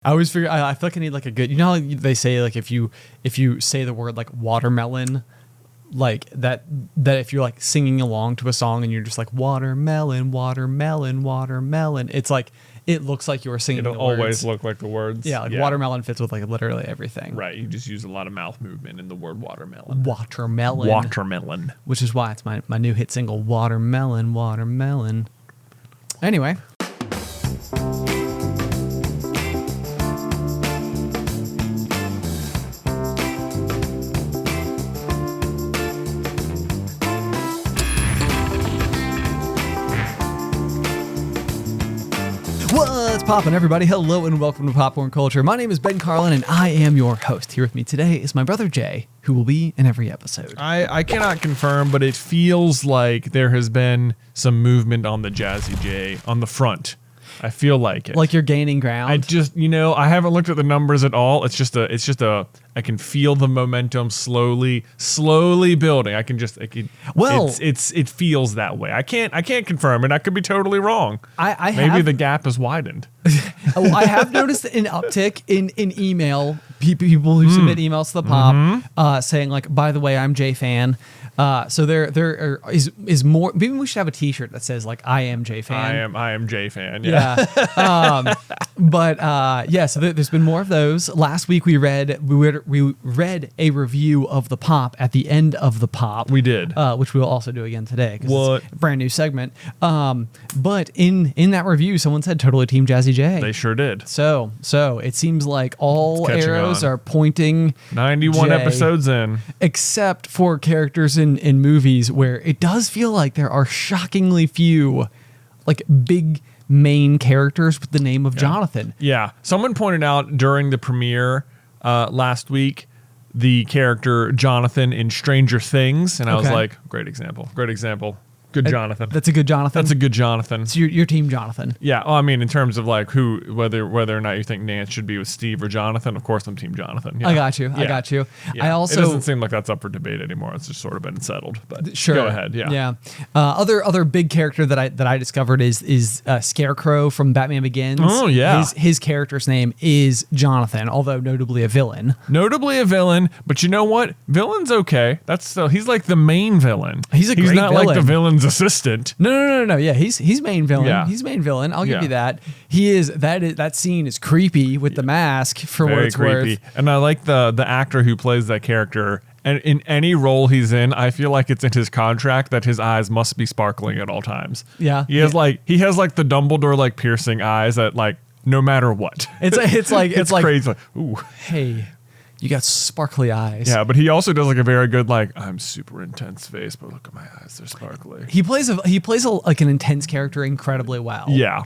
I always figure I feel like I need like a good, you know how they say like if you say the word like watermelon, like that if you're like singing along to a song and you're just like watermelon, watermelon, watermelon, it's like it looks like you were singing. It'll the always words. look like the words. Yeah, like watermelon fits with like literally everything. Right. You just use a lot of mouth movement in the word watermelon. Watermelon. Watermelon. Which is why it's my new hit single, Watermelon, Watermelon. Anyway. What's poppin', everybody? Hello and welcome to Popcorn Culture. My name is Ben Carlin and I am your host. Here with me today is my brother Jay, who will be in every episode. I cannot confirm, but it feels like there has been some movement on the Jazzy J on the front. I feel like it. Like you're gaining ground? I just, I haven't looked at the numbers at all. It's just I can feel the momentum slowly building. It feels that way. I can't confirm it. I could be totally wrong. Maybe the gap has widened. I have noticed an uptick in email, people who submit emails to the Pop, saying like, by the way, I'm J fan. So there is more. Maybe we should have a T-shirt that says like I am J fan. I am J fan. Yeah. So there's been more of those. Last week we read a review of the Pop at the end of the Pop. We did, which we'll also do again today because it's a brand new segment. But in that review, someone said totally Team Jazzy J. They sure did. So it seems like all arrows are pointing 91 J, episodes in, except for characters in movies where it does feel like there are shockingly few like big main characters with the name of Jonathan. Yeah. Someone pointed out during the premiere last week the character Jonathan in Stranger Things, and I was like, great example. Good Jonathan. That's a good Jonathan. That's a good Jonathan. So you're Team Jonathan. Yeah. Well, I mean, in terms of like whether or not you think Nance should be with Steve or Jonathan, of course I'm Team Jonathan. Yeah. I got you. Yeah. I also, it doesn't seem like that's up for debate anymore. It's just sort of been settled. But sure. Go ahead. Yeah. Yeah. Other big character that I discovered is Scarecrow from Batman Begins. Oh yeah. His character's name is Jonathan, although notably a villain. But you know what? Villain's okay. He's like the main villain. He's not villain. Like the villain's assistant. No. Yeah, he's main villain. Yeah. He's main villain. I'll give you that. He is that scene is creepy with the mask for Very what it's creepy. worth. And I like the actor who plays that character. And in any role he's in, I feel like it's in his contract that his eyes must be sparkling at all times. Yeah. He has like the Dumbledore like piercing eyes that like no matter what. It's like crazy. Ooh. Hey, you got sparkly eyes. Yeah, but he also does like a very good like I'm super intense face, but look at my eyes, they're sparkly. He plays like an intense character incrably well. Yeah.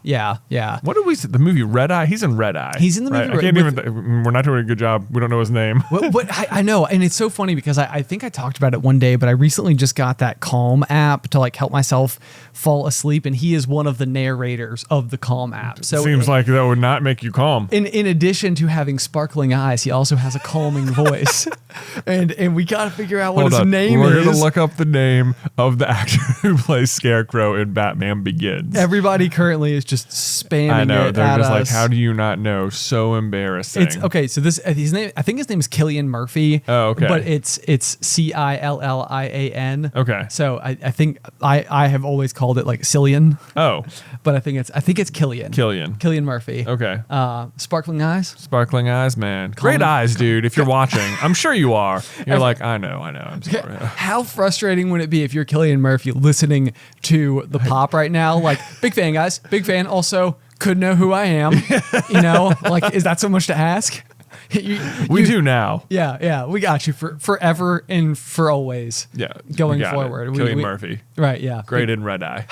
What did we say? The movie Red Eye? He's in Red Eye. He's in the movie. Right? I can't even. We're not doing a good job. We don't know his name. What I know, and it's so funny because I think I talked about it one day, but I recently just got that Calm app to like help myself fall asleep, and he is one of the narrators of the Calm app. So seems like that would not make you calm. In addition to having sparkling eyes, he also has a calming voice, and we gotta figure out what his name is. We're gonna look up the name of the actor who plays Scarecrow in Batman Begins. Everybody currently is just spamming. I know they're just like, how do you not know? So embarrassing. It's okay. So his name, I think his name is Cillian Murphy. Oh, okay. But it's Cillian. Okay. So I think I have always called it like Cillian. Oh. But I think it's Cillian. Cillian Murphy. Okay. Sparkling eyes. Sparkling eyes, man. Great eyes, dude. If you're watching, I'm sure you are. You're like, I know. I'm sorry. How frustrating would it be if you're Cillian Murphy listening to the Pop right now? Like, big fan, guys. Big fan. Also, could know who I am. Like, is that so much to ask? We do now. Yeah. We got you for forever and for always. Yeah. Going forward. Cillian Murphy. Right, yeah. Great in Red Eye.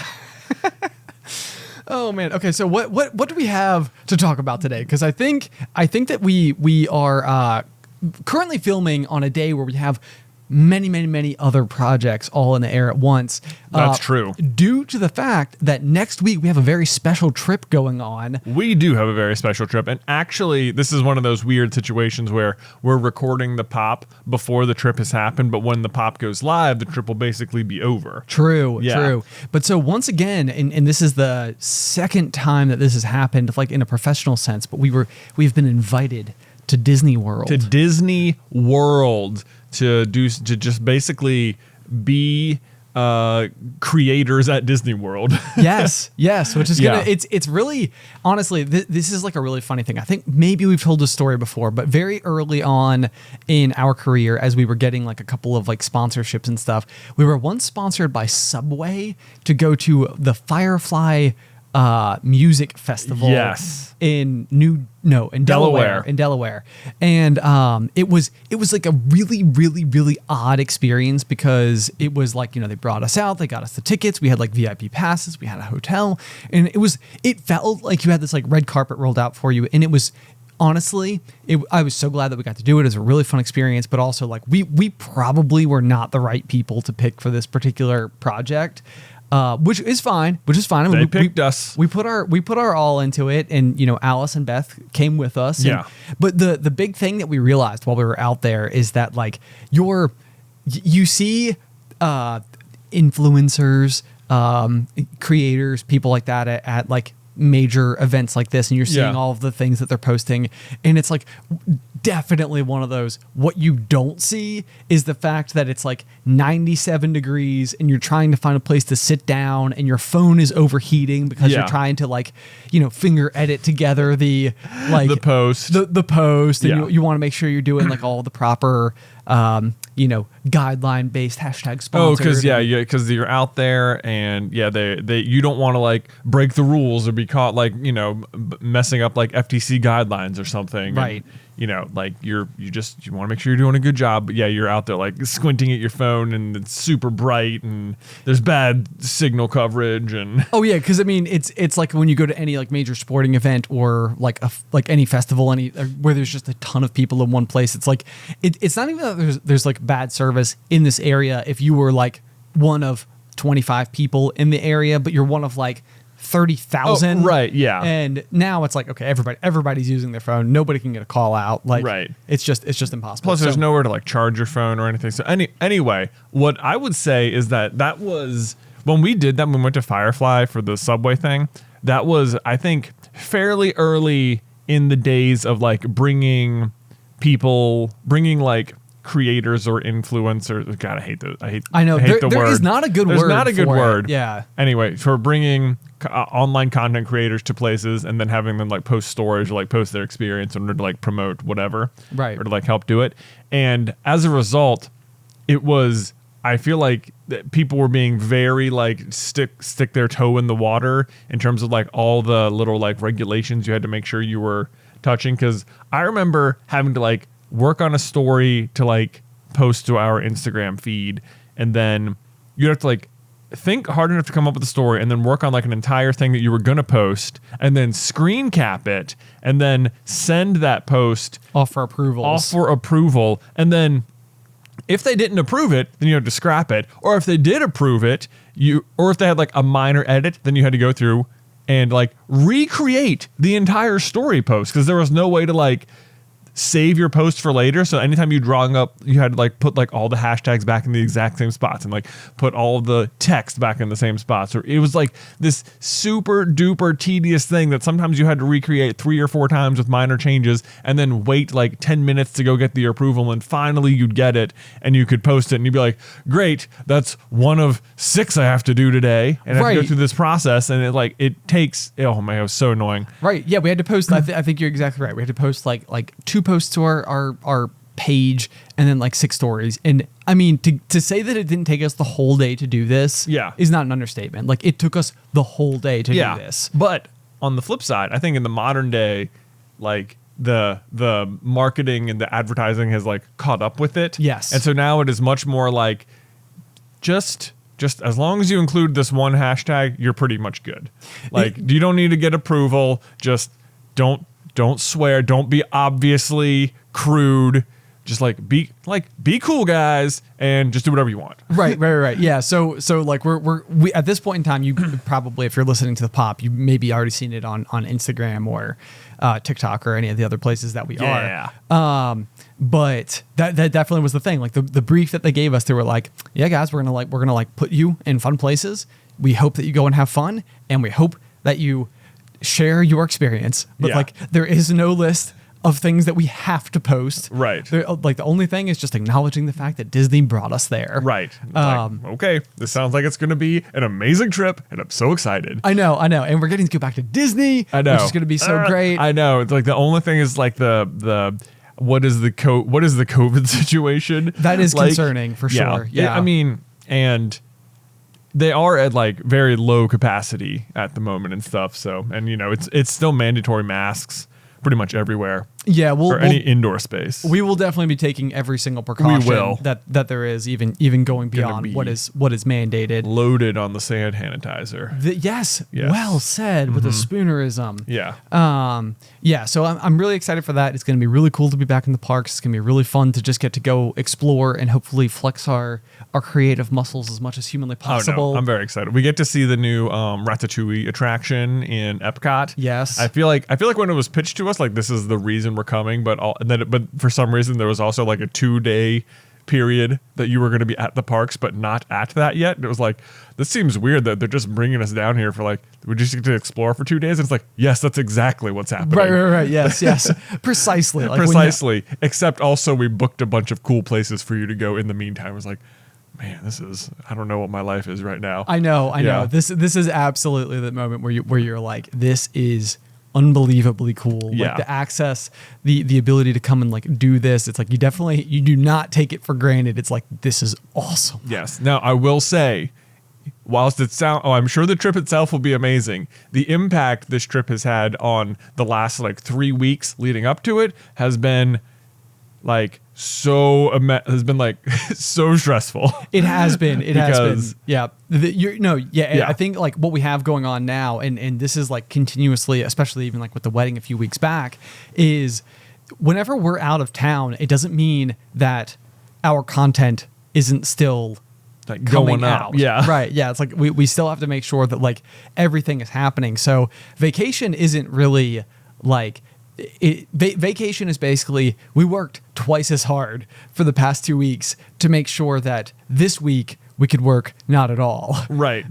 Oh man. Okay, so what do we have to talk about today? Because I think that we are currently filming on a day where we have many, many, many other projects all in the air at once. That's true. Due to the fact that next week we have a very special trip going on. We do have a very special trip. And actually, this is one of those weird situations where we're recording the pop before the trip has happened. But when the pop goes live, the trip will basically be over. True. But so once again, and this is the second time that this has happened, like in a professional sense, but we've been invited to Disney World. To just basically be creators at Disney World. yes, which is gonna. It's really, honestly, this is like a really funny thing. I think maybe we've told this story before, but very early on in our career, as we were getting like a couple of like sponsorships and stuff, we were once sponsored by Subway to go to the Firefly music festival in Delaware. And it was like a really, really, really odd experience because it was like, they brought us out, they got us the tickets, we had like VIP passes, we had a hotel, and it felt like you had this like red carpet rolled out for you. And it was, honestly, I was so glad that we got to do it. It was a really fun experience, but also like we probably were not the right people to pick for this particular project. Which is fine. They picked us. We put our all into it, and Alice and Beth came with us. But the big thing that we realized while we were out there is that like you see influencers, creators, people like that at like major events like this, and you're seeing all of the things that they're posting, and it's like definitely one of those. What you don't see is the fact that it's like 97 degrees and you're trying to find a place to sit down and your phone is overheating because you're trying to like finger edit together the post and you want to make sure you're doing like all the proper guideline based hashtag sponsored. Because you're out there and they you don't want to like break the rules or be caught like messing up like FTC guidelines or something, right? And, like you want to make sure you're doing a good job, but you're out there like squinting at your phone and it's super bright and there's bad signal coverage and because I mean it's like when you go to any like major sporting event or like any festival where there's just a ton of people in one place. It's like it's not even that there's like bad service in this area if you were like one of 25 people in the area, but you're one of like 30,000. Right. Yeah. And now it's like, okay, everybody's using their phone. Nobody can get a call out. Like, right. It's just impossible. Plus, there's nowhere to like charge your phone or anything. So anyway, what I would say is that was when we did that. When we went to Firefly for the Subway thing. That was, I think, fairly early in the days of like bringing like creators or influencers. God, I hate those. I know. There word. Is not a good word. There's not a good word. Yeah. Anyway, for bringing online content creators to places and then having them like post stories or like post their experience in order to like promote whatever, right? Or to like help do it. And as a result, I feel like people were being very like stick their toe in the water in terms of like all the little like regulations you had to make sure you were touching. Because I remember having to like work on a story to like post to our Instagram feed, and then you have to like think hard enough to come up with a story and then work on like an entire thing that you were going to post and then screen cap it and then send that post off for approval. And then if they didn't approve it, then you had to scrap it. Or if they did approve it, or if they had like a minor edit, then you had to go through and like recreate the entire story post, because there was no way to like save your post for later. So anytime you drawing up, you had to like put like all the hashtags back in the exact same spots and like put all of the text back in the same spots. Or it was like this super duper tedious thing that sometimes you had to recreate 3 or 4 times with minor changes and then wait like 10 minutes to go get the approval. And finally you'd get it and you could post it and you'd be like, great, that's 1 of 6 I have to do today. And I have to go through this process. And it takes, oh man, it was so annoying. Right. Yeah. We had to post, I think you're exactly right. We had to post like 2 posts to our page and then like 6 stories. And I mean, to say that it didn't take us the whole day to do this is not an understatement. Like it took us the whole day to do this. But on the flip side, I think in the modern day, like the marketing and the advertising has like caught up with it. Yes. And so now it is much more like just as long as you include this one hashtag, you're pretty much good. Like you don't need to get approval. Just don't swear. Don't be obviously crude. just like be cool, guys, and just do whatever you want. Right. Yeah. So like we at this point in time, you probably, if you're listening to the pop, you maybe already seen it on Instagram or TikTok or any of the other places that we are. But that definitely was the thing. Like the brief that they gave us, they were like, yeah, guys, we're gonna put you in fun places. We hope that you go and have fun, and we hope that you share your experience. But like, there is no list of things that we have to post. Right. Like the only thing is just acknowledging the fact that Disney brought us there. Right. Okay, this sounds like it's going to be an amazing trip, and I'm so excited. I know. And we're getting to go back to Disney. I know. Which is going to be so great. I know. It's like the only thing is like the what is the COVID situation? That is concerning for sure. Yeah. I mean, and they are at like very low capacity at the moment and stuff. So, and it's still mandatory masks pretty much everywhere. Yeah, or any indoor space. We will definitely be taking every single precaution that there is, even going beyond what is mandated. Loaded on the hand sanitizer. Yes, well said with the spoonerism. Yeah. So I'm really excited for that. It's going to be really cool to be back in the parks. It's going to be really fun to just get to go explore and hopefully flex our creative muscles as much as humanly possible. Oh, no, I'm very excited. We get to see the new Ratatouille attraction in Epcot. Yes. I feel like when it was pitched to us, like this is the reason we're coming, but for some reason there was also like a 2-day period that you were going to be at the parks, but not at that yet. And it was like, this seems weird that they're just bringing us down here for like, we just get to explore for 2 days. And it's like, yes, that's exactly what's happening. Right. Yes. Precisely. Like Precisely. Except also we booked a bunch of cool places for you to go in the meantime. It was like, man, I don't know what my life is right now. I know. This is absolutely the moment where you're like, this is unbelievably cool. Like the access, the ability to come and like do this. It's like you do not take it for granted. It's like, this is awesome. Yes. Now I will say, whilst I'm sure the trip itself will be amazing. The impact this trip has had on the last like 3 weeks leading up to it has been like so stressful. It has been. Yeah. I think like what we have going on now, and this is like continuously, especially even like with the wedding a few weeks back, is whenever we're out of town, it doesn't mean that our content isn't still like going out. Yeah. Right. Yeah. It's like we still have to make sure that like everything is happening. So vacation isn't really like vacation is basically, we worked twice as hard for the past 2 weeks to make sure that this week we could work not at all. Right.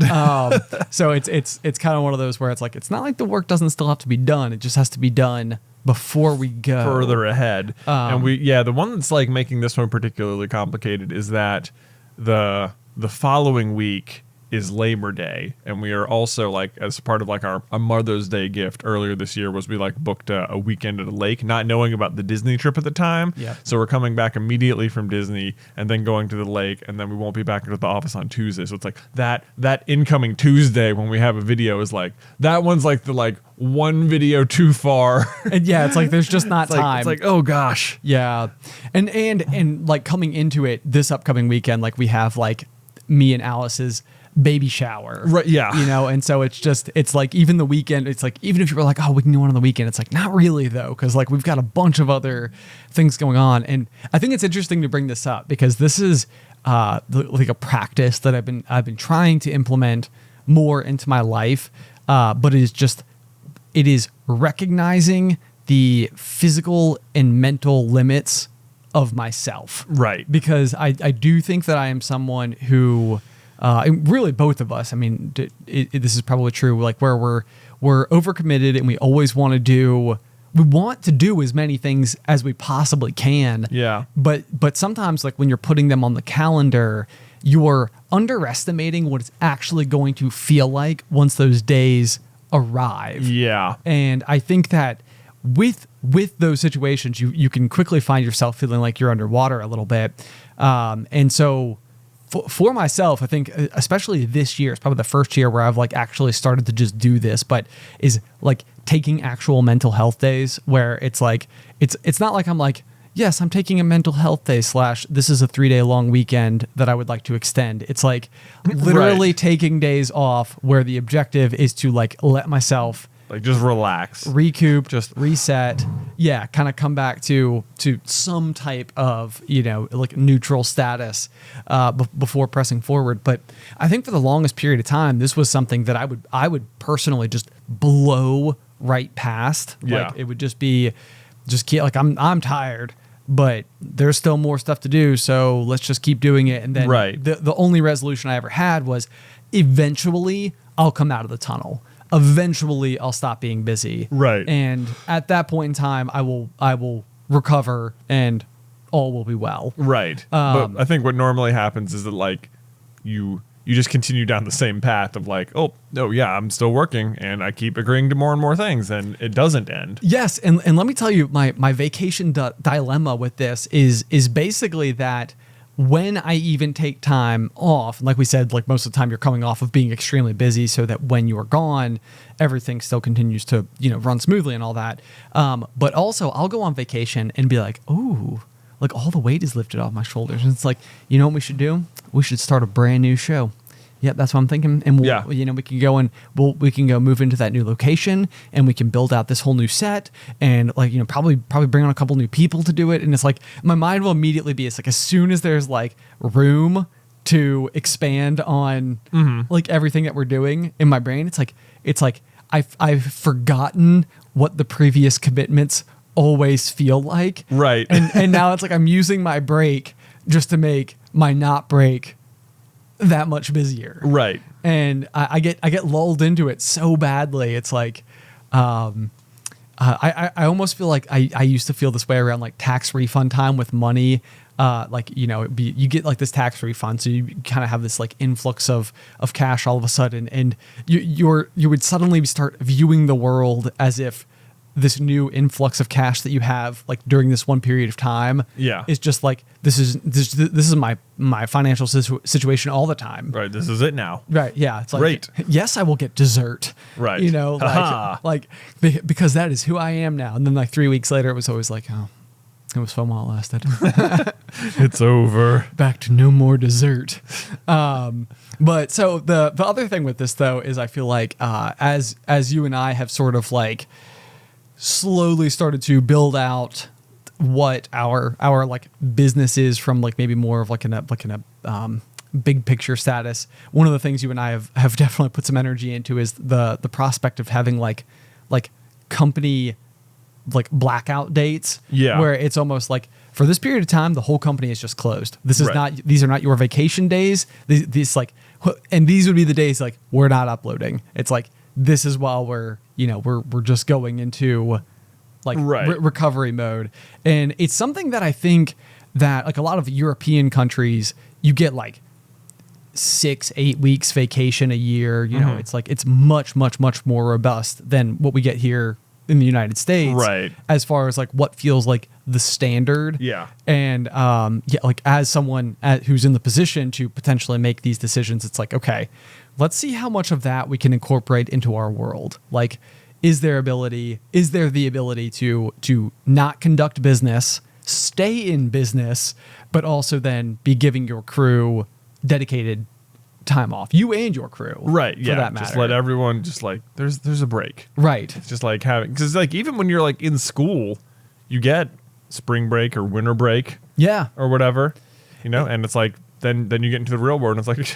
So it's kind of one of those where it's like, it's not like the work doesn't still have to be done. It just has to be done before we go further ahead. And the one that's like making this one particularly complicated is that the following week is Labor Day, and we are also like, as part of like our Mother's Day gift earlier this year, was we like booked a weekend at a lake, not knowing about the Disney trip at the time. Yeah. So we're coming back immediately from Disney and then going to the lake, and then we won't be back into the office on Tuesday. So it's like that incoming Tuesday when we have a video is like, that one's like the like one video too far. And it's like there's just not time. It's like, oh gosh. Yeah. And like coming into it this upcoming weekend, like we have like me and Alice's baby shower. Right. Yeah. And so it's like even the weekend, it's like, even if you were like, oh, we can do one on the weekend, it's like, not really though. Cause like we've got a bunch of other things going on. And I think it's interesting to bring this up because this is like a practice that I've been trying to implement more into my life. But it is recognizing the physical and mental limits of myself. Right. Because I do think that I am someone who, really both of us, I mean, this is probably true, like where we're overcommitted and we always want to do as many things as we possibly can. Yeah. But sometimes like when you're putting them on the calendar, you're underestimating what it's actually going to feel like once those days arrive. Yeah. And I think that with those situations, you can quickly find yourself feeling like you're underwater a little bit. And so for myself, I think especially this year, it's probably the first year where I've like actually started to just do this, but is like taking actual mental health days where it's like, it's not like I'm like, yes, I'm taking a mental health day / this is a 3-day long weekend that I would like to extend. It's like literally taking days off where the objective is to like let myself Like just relax, recoup, just reset. Yeah, kind of come back to some type of, like neutral status before pressing forward. But I think for the longest period of time, this was something that I would personally just blow right past. Yeah. Like it would just be keep, like I'm tired, but there's still more stuff to do, so let's just keep doing it. And then the only resolution I ever had was eventually I'll come out of the tunnel. Eventually I'll stop being busy. Right. And at that point in time, I will recover and all will be well. Right. But I think what normally happens is that like you just continue down the same path of like, oh, no, yeah, I'm still working and I keep agreeing to more and more things and it doesn't end. Yes. And let me tell you, my vacation dilemma with this is basically that when I even take time off, like we said, like most of the time you're coming off of being extremely busy so that when you are gone, everything still continues to, run smoothly and all that. But also I'll go on vacation and be like, ooh, like all the weight is lifted off my shoulders. And it's like, you know what we should do? We should start a brand new show. Yep, that's what I'm thinking. And we can go we can go move into that new location and we can build out this whole new set and like, probably bring on a couple new people to do it. And it's like my mind will immediately be, it's like as soon as there's like room to expand on like everything that we're doing in my brain, it's like I've forgotten what the previous commitments always feel like. Right. And now it's like I'm using my break just to make my not break that much busier. Right. And I get lulled into it so badly. It's like I almost feel like I used to feel this way around like tax refund time with money. You get like this tax refund, so you kind of have this like influx of cash all of a sudden, and you would suddenly start viewing the world as if this new influx of cash that you have like during this one period of time is just like this is my financial situation all the time. Right. This is it now. Right. Yeah. It's like, great. Yes, I will get dessert. Right. Like because that is who I am now. And then like 3 weeks later, it was always like, oh, it was fun while it lasted. It's over. Back to no more dessert. But so the other thing with this though is I feel like as you and I have sort of like slowly started to build out what our like business is from like maybe more of like in a big picture status. One of the things you and I have definitely put some energy into is the prospect of having like company like blackout dates. Yeah. Where it's almost like for this period of time the whole company is just closed. These are not your vacation days. These like, and these would be the days like we're not uploading. It's like this is while we're just going into like recovery mode. And it's something that I think that like a lot of European countries, you get like 6-8 weeks vacation a year. It's like it's much more robust than what we get here in the United States. Right. As far as like what feels like the standard. Yeah. And like as someone who's in the position to potentially make these decisions, it's like, okay, let's see how much of that we can incorporate into our world. Like, is there the ability to not conduct business, stay in business, but also then be giving your crew dedicated time off, you and your crew. Right. For yeah. that matter. Just let everyone just like, there's a break. Right. It's just like having, because like even when you're like in school, you get spring break or winter break. Yeah. Or whatever, and it's like, then you get into the real world and it's like,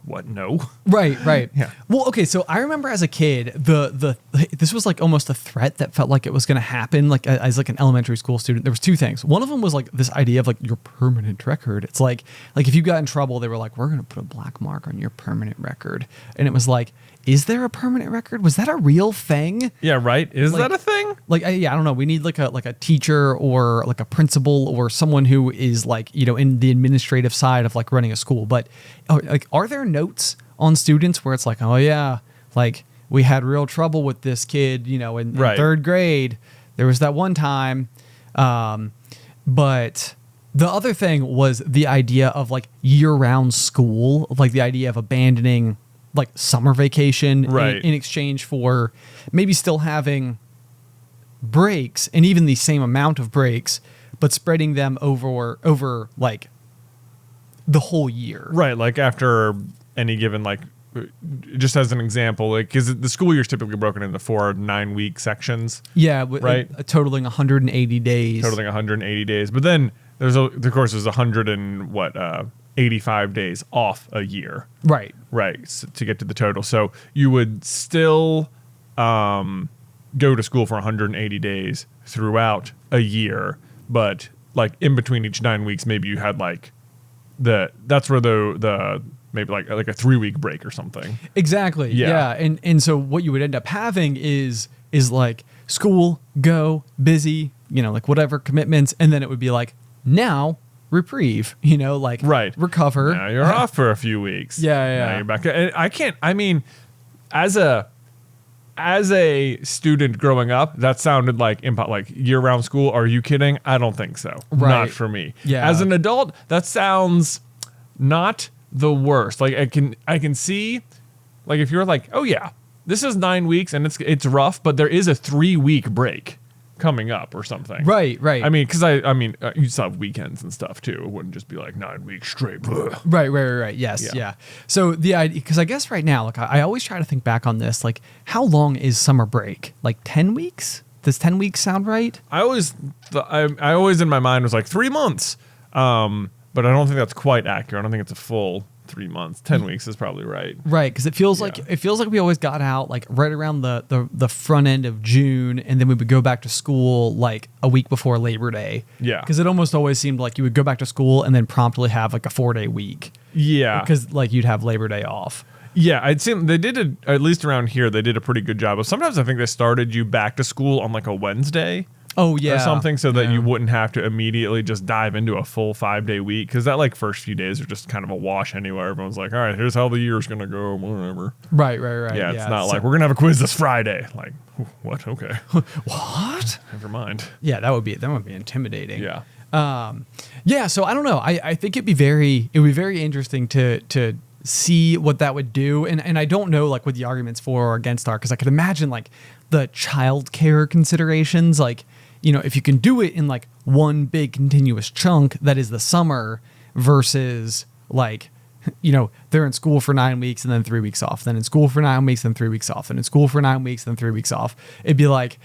what? No. Right. Yeah. Well, okay. So I remember as a kid, this was like almost a threat that felt like it was going to happen. Like as like an elementary school student, there was two things. One of them was like this idea of like your permanent record. It's like if you got in trouble, they were like, we're going to put a black mark on your permanent record. And it was like, is there a permanent record? Was that a real thing? Yeah. Right. Is that a thing? Like, I don't know. We need like a teacher or like a principal or someone who is like, in the administrative side of like running a school. But like, are there notes on students where it's like, oh yeah, like we had real trouble with this kid, in third grade, there was that one time. But the other thing was the idea of like year-round school, like the idea of abandoning like summer vacation in exchange for maybe still having breaks and even the same amount of breaks, but spreading them over like the whole year. Right. Like after any given like just as an example, like, because the school year is typically broken into 4 9-week sections. Yeah, right. Totaling 180 days. Totaling 180 days, but then there's 85 days off a year. Right. Right. So, to get to the total, so you would still go to school for 180 days throughout a year, but like in between each 9 weeks, maybe you had like that's where the maybe like a 3-week break or something. Exactly. Yeah. And so what you would end up having is like school, go, busy, like whatever commitments. And then it would be like, now reprieve, like right. recover. Now you're off for a few weeks. Yeah. Now you're back. As a student growing up, that sounded like year-round school. Are you kidding? I don't think so. Right. Not for me. Yeah. As an adult, that sounds not the worst. Like I can see, like if you're like, oh yeah, this is 9 weeks and it's rough, but there is a 3-week break coming up or something. Right. I mean, because you still have weekends and stuff too. It wouldn't just be like 9 weeks straight. Right. Yes. Yeah. So the idea, because I guess right now, like I always try to think back on this, like how long is summer break? Like 10 weeks? Does 10 weeks sound right? I always in my mind was like 3 months. But I don't think that's quite accurate. I don't think it's a full 3 months. 10 weeks is probably right. Right, because it feels like we always got out like right around the front end of June, and then we would go back to school like a week before Labor Day. Yeah, because it almost always seemed like you would go back to school and then promptly have like a 4-day week. Yeah, because like you'd have Labor Day off. Yeah, I'd say they did at least around here. They did a pretty good job. But sometimes I think they started you back to school on like a Wednesday. Oh yeah, or something, so that you wouldn't have to immediately just dive into a full 5-day week, because that like first few days are just kind of a wash anyway. Everyone's like, all right, here's how the year's gonna go, whatever. Right. Yeah, it's not like we're gonna have a quiz this Friday. Like, what? Okay. What? Never mind. Yeah, that would be intimidating. Yeah. Yeah. So I don't know. I think it'd be very interesting to see what that would do, and I don't know like what the arguments for or against are, because I could imagine like the childcare considerations, like, if you can do it in like one big continuous chunk that is the summer versus like, they're in school for 9 weeks and then 3 weeks off, then in school for 9 weeks, then 3 weeks off, and in school for 9 weeks, then 3 weeks off. It'd be like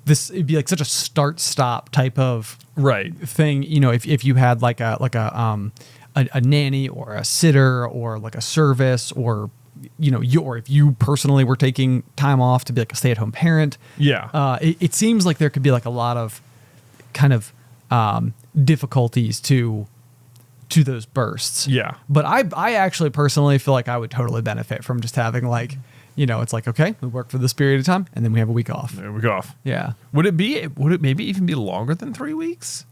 such a start-stop type of thing. If you had like a nanny or a sitter or like a service, or or if you personally were taking time off to be like a stay-at-home parent. Yeah. It seems like there could be like a lot of kind of difficulties to those bursts. Yeah. But I actually personally feel like I would totally benefit from just having like, it's like, okay, we work for this period of time and then we have a week off. There we go off. Yeah. Would it maybe even be longer than 3 weeks?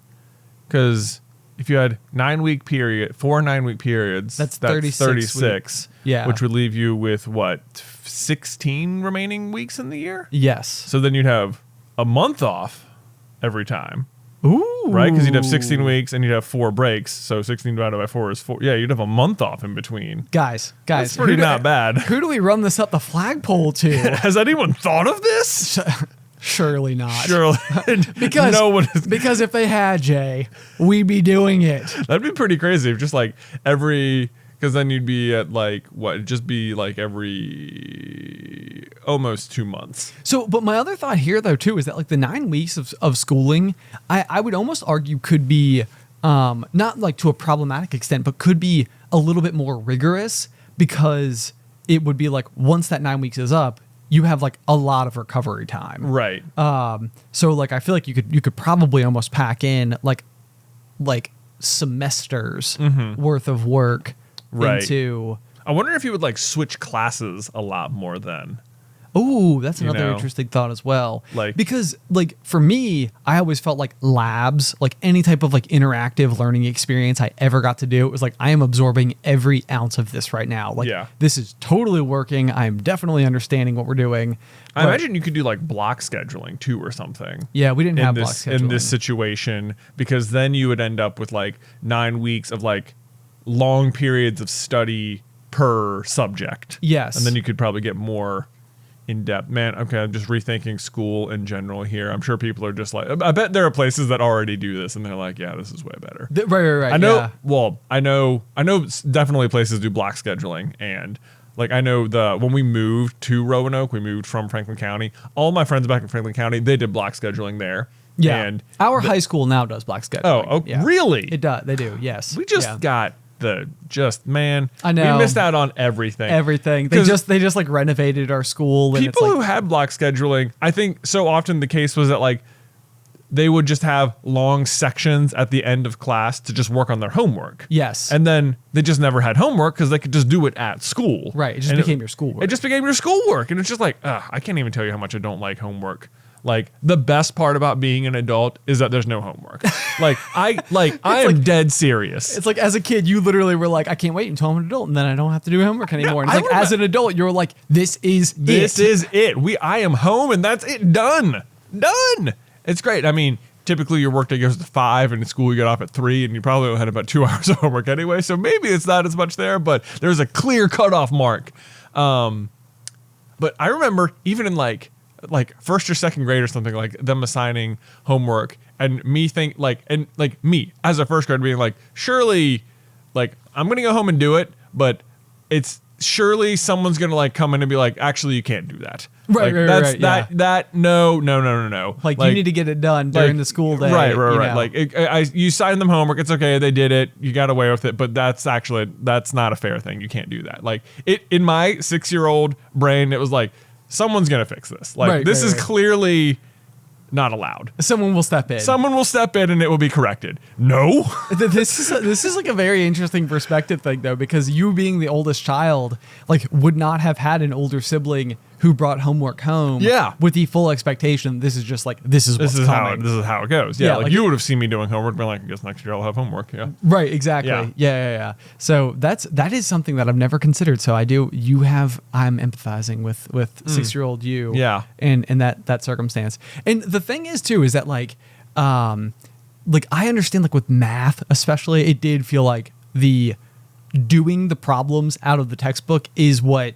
Because if you had 9-week period, 4 9-week periods, that's 36. Yeah. Which would leave you with what, 16 remaining weeks in the year? Yes. So then you'd have a month off every time. Ooh. Right? Because you'd have 16 weeks and you'd have 4 breaks. So 16 divided by 4 is 4. Yeah, you'd have a month off in between. Guys. That's pretty not bad. Who do we run this up the flagpole to? Has anyone thought of this? Surely not. Surely. because because if they had, Jay, we'd be doing it. That'd be pretty crazy if just like because then you'd be at like what? It'd just be like every almost 2 months. So, but my other thought here though too is that like the 9 weeks of schooling, I would almost argue could be not like to a problematic extent, but could be a little bit more rigorous, because it would be like once that 9 weeks is up, you have like a lot of recovery time. Right. So like I feel like you could probably almost pack in like semesters worth of work into. I wonder if you would like switch classes a lot more then. Oh, that's another interesting thought as well. Because for me, I always felt like labs, like any type of like interactive learning experience I ever got to do, it was like, I am absorbing every ounce of this right now. Like, this is totally working. I'm definitely understanding what we're doing. I imagine you could do like block scheduling too or something. Yeah, we didn't have block scheduling in this situation, because then you would end up with like 9 weeks of like long periods of study per subject. Yes. And then you could probably get more in depth. Man, okay, I'm just rethinking school in general here. I'm sure people are just like, I bet there are places that already do this and they're like, yeah, this is way better. Right. I know, well, I know definitely places do block scheduling, and like I know when we moved to Roanoke, we moved from Franklin County. All my friends back in Franklin County, they did block scheduling there. Yeah. And our high school now does block scheduling. Oh, yeah. Really? It does. They do. Yes. We just got man. I know. We missed out on everything. Everything. They just like renovated our school. And People who had block scheduling, I think so often the case was that like they would just have long sections at the end of class to just work on their homework. Yes. And then they just never had homework because they could just do it at school. Right. It just became your schoolwork. It just became your schoolwork. And it's just like, I can't even tell you how much I don't like homework. Like the best part about being an adult is that there's no homework. I am dead serious. It's like as a kid, you literally were like, I can't wait until I'm an adult and then I don't have to do homework anymore. And it's like as an adult, you're like, this is it. I am home and that's it. Done. It's great. I mean, typically your workday goes to 5 and in school you get off at 3 and you probably had about 2 hours of homework anyway. So maybe it's not as much there, but there's a clear cutoff mark. But I remember even in like first or second grade or something, like them assigning homework and me me as a first grader being like, surely like I'm going to go home and do it, but it's surely someone's going to like come in and be like, actually you can't do that. Right, like, no. Like you need to get it done during the school day. Right. Like you signed them homework. It's okay. They did it. You got away with it. But that's not a fair thing. You can't do that. Like in my 6-year-old brain, it was like, someone's going to fix this. Like this is clearly not allowed. Someone will step in. Someone will step in and it will be corrected. No. This is like a very interesting perspective thing though, because you being the oldest child, like would not have had an older sibling who brought homework home with the full expectation this is just like this is coming. This is how it goes. Yeah, like you would have seen me doing homework and been like, I guess next year I'll have homework. Yeah. Right, exactly. Yeah. So that is something that I've never considered. So I'm empathizing with 6-year-old you and that circumstance. And the thing is too is that like I understand like with math especially, it did feel like the doing the problems out of the textbook is what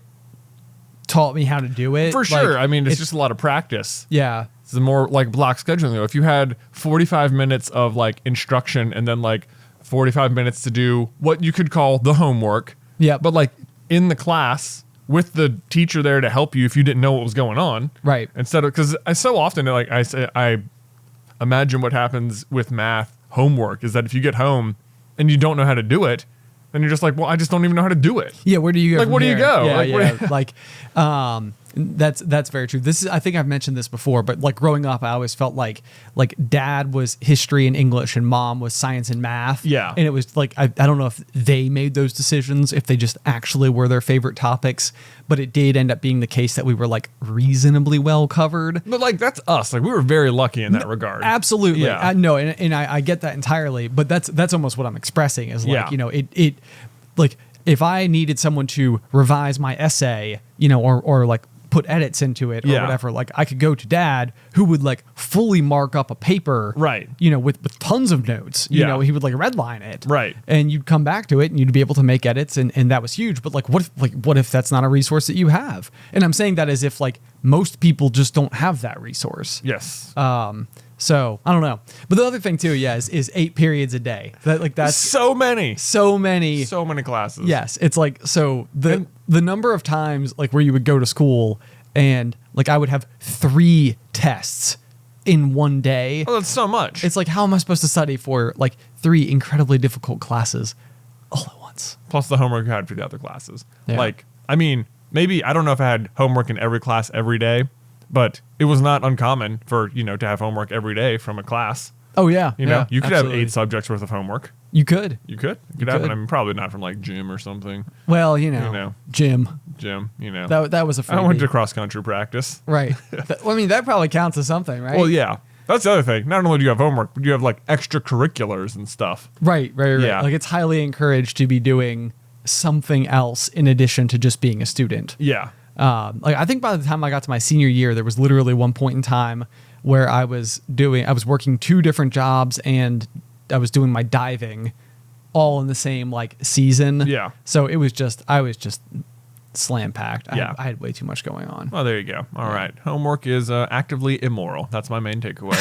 taught me how to do it. For sure. I mean, it's just a lot of practice. Yeah. It's more like block scheduling though. If you had 45 minutes of like instruction and then like 45 minutes to do what you could call the homework. Yeah. But like in the class with the teacher there to help you if you didn't know what was going on. Right. Instead of, because I so often like I imagine what happens with math homework is that if you get home and you don't know how to do it, then you're just like, well, I just don't even know how to do it. Yeah, where do you go? Like, where do you go? That's very true. I think I've mentioned this before, but like growing up, I always felt like dad was history and English and mom was science and math. Yeah. And it was like, I don't know if they made those decisions, if they just actually were their favorite topics, but it did end up being the case that we were like reasonably well covered. But like, that's us. Like we were very lucky in that regard. Absolutely. Yeah. I get that entirely, but that's almost what I'm expressing is like, it like if I needed someone to revise my essay, or like put edits into it or whatever, like I could go to dad who would like fully mark up a paper, right? With tons of notes, he would like redline it, right? And you'd come back to it and you'd be able to make edits and that was huge. But like, what if that's not a resource that you have? And I'm saying that as if like most people just don't have that resource. Yes. So I don't know. But the other thing too, is 8 periods a day. That's so many classes. Yes. It's like, so the number of times like where you would go to school and like I would have 3 tests in one day. Oh, that's so much. It's like, how am I supposed to study for like 3 incredibly difficult classes all at once? Plus the homework you had for the other classes. Yeah. Like, I mean, maybe, I don't know if I had homework in every class every day, but it was not uncommon for, to have homework every day from a class. Oh, yeah. You could absolutely. have 8 subjects worth of homework. You could. You could have it. I mean, probably not from like gym or something. Well, gym. That was a freebie. I went to cross country practice. Right. I mean, that probably counts as something, right? Well, yeah. That's the other thing. Not only do you have homework, but you have like extracurriculars and stuff. Right. Yeah. Like it's highly encouraged to be doing something else in addition to just being a student. Yeah. Like I think by the time I got to my senior year, there was literally one point in time where I was working 2 different jobs and I was doing my diving all in the same like season. Yeah. So I was just slam packed. Yeah. I had way too much going on. Well, there you go. All right. Homework is actively immoral. That's my main takeaway.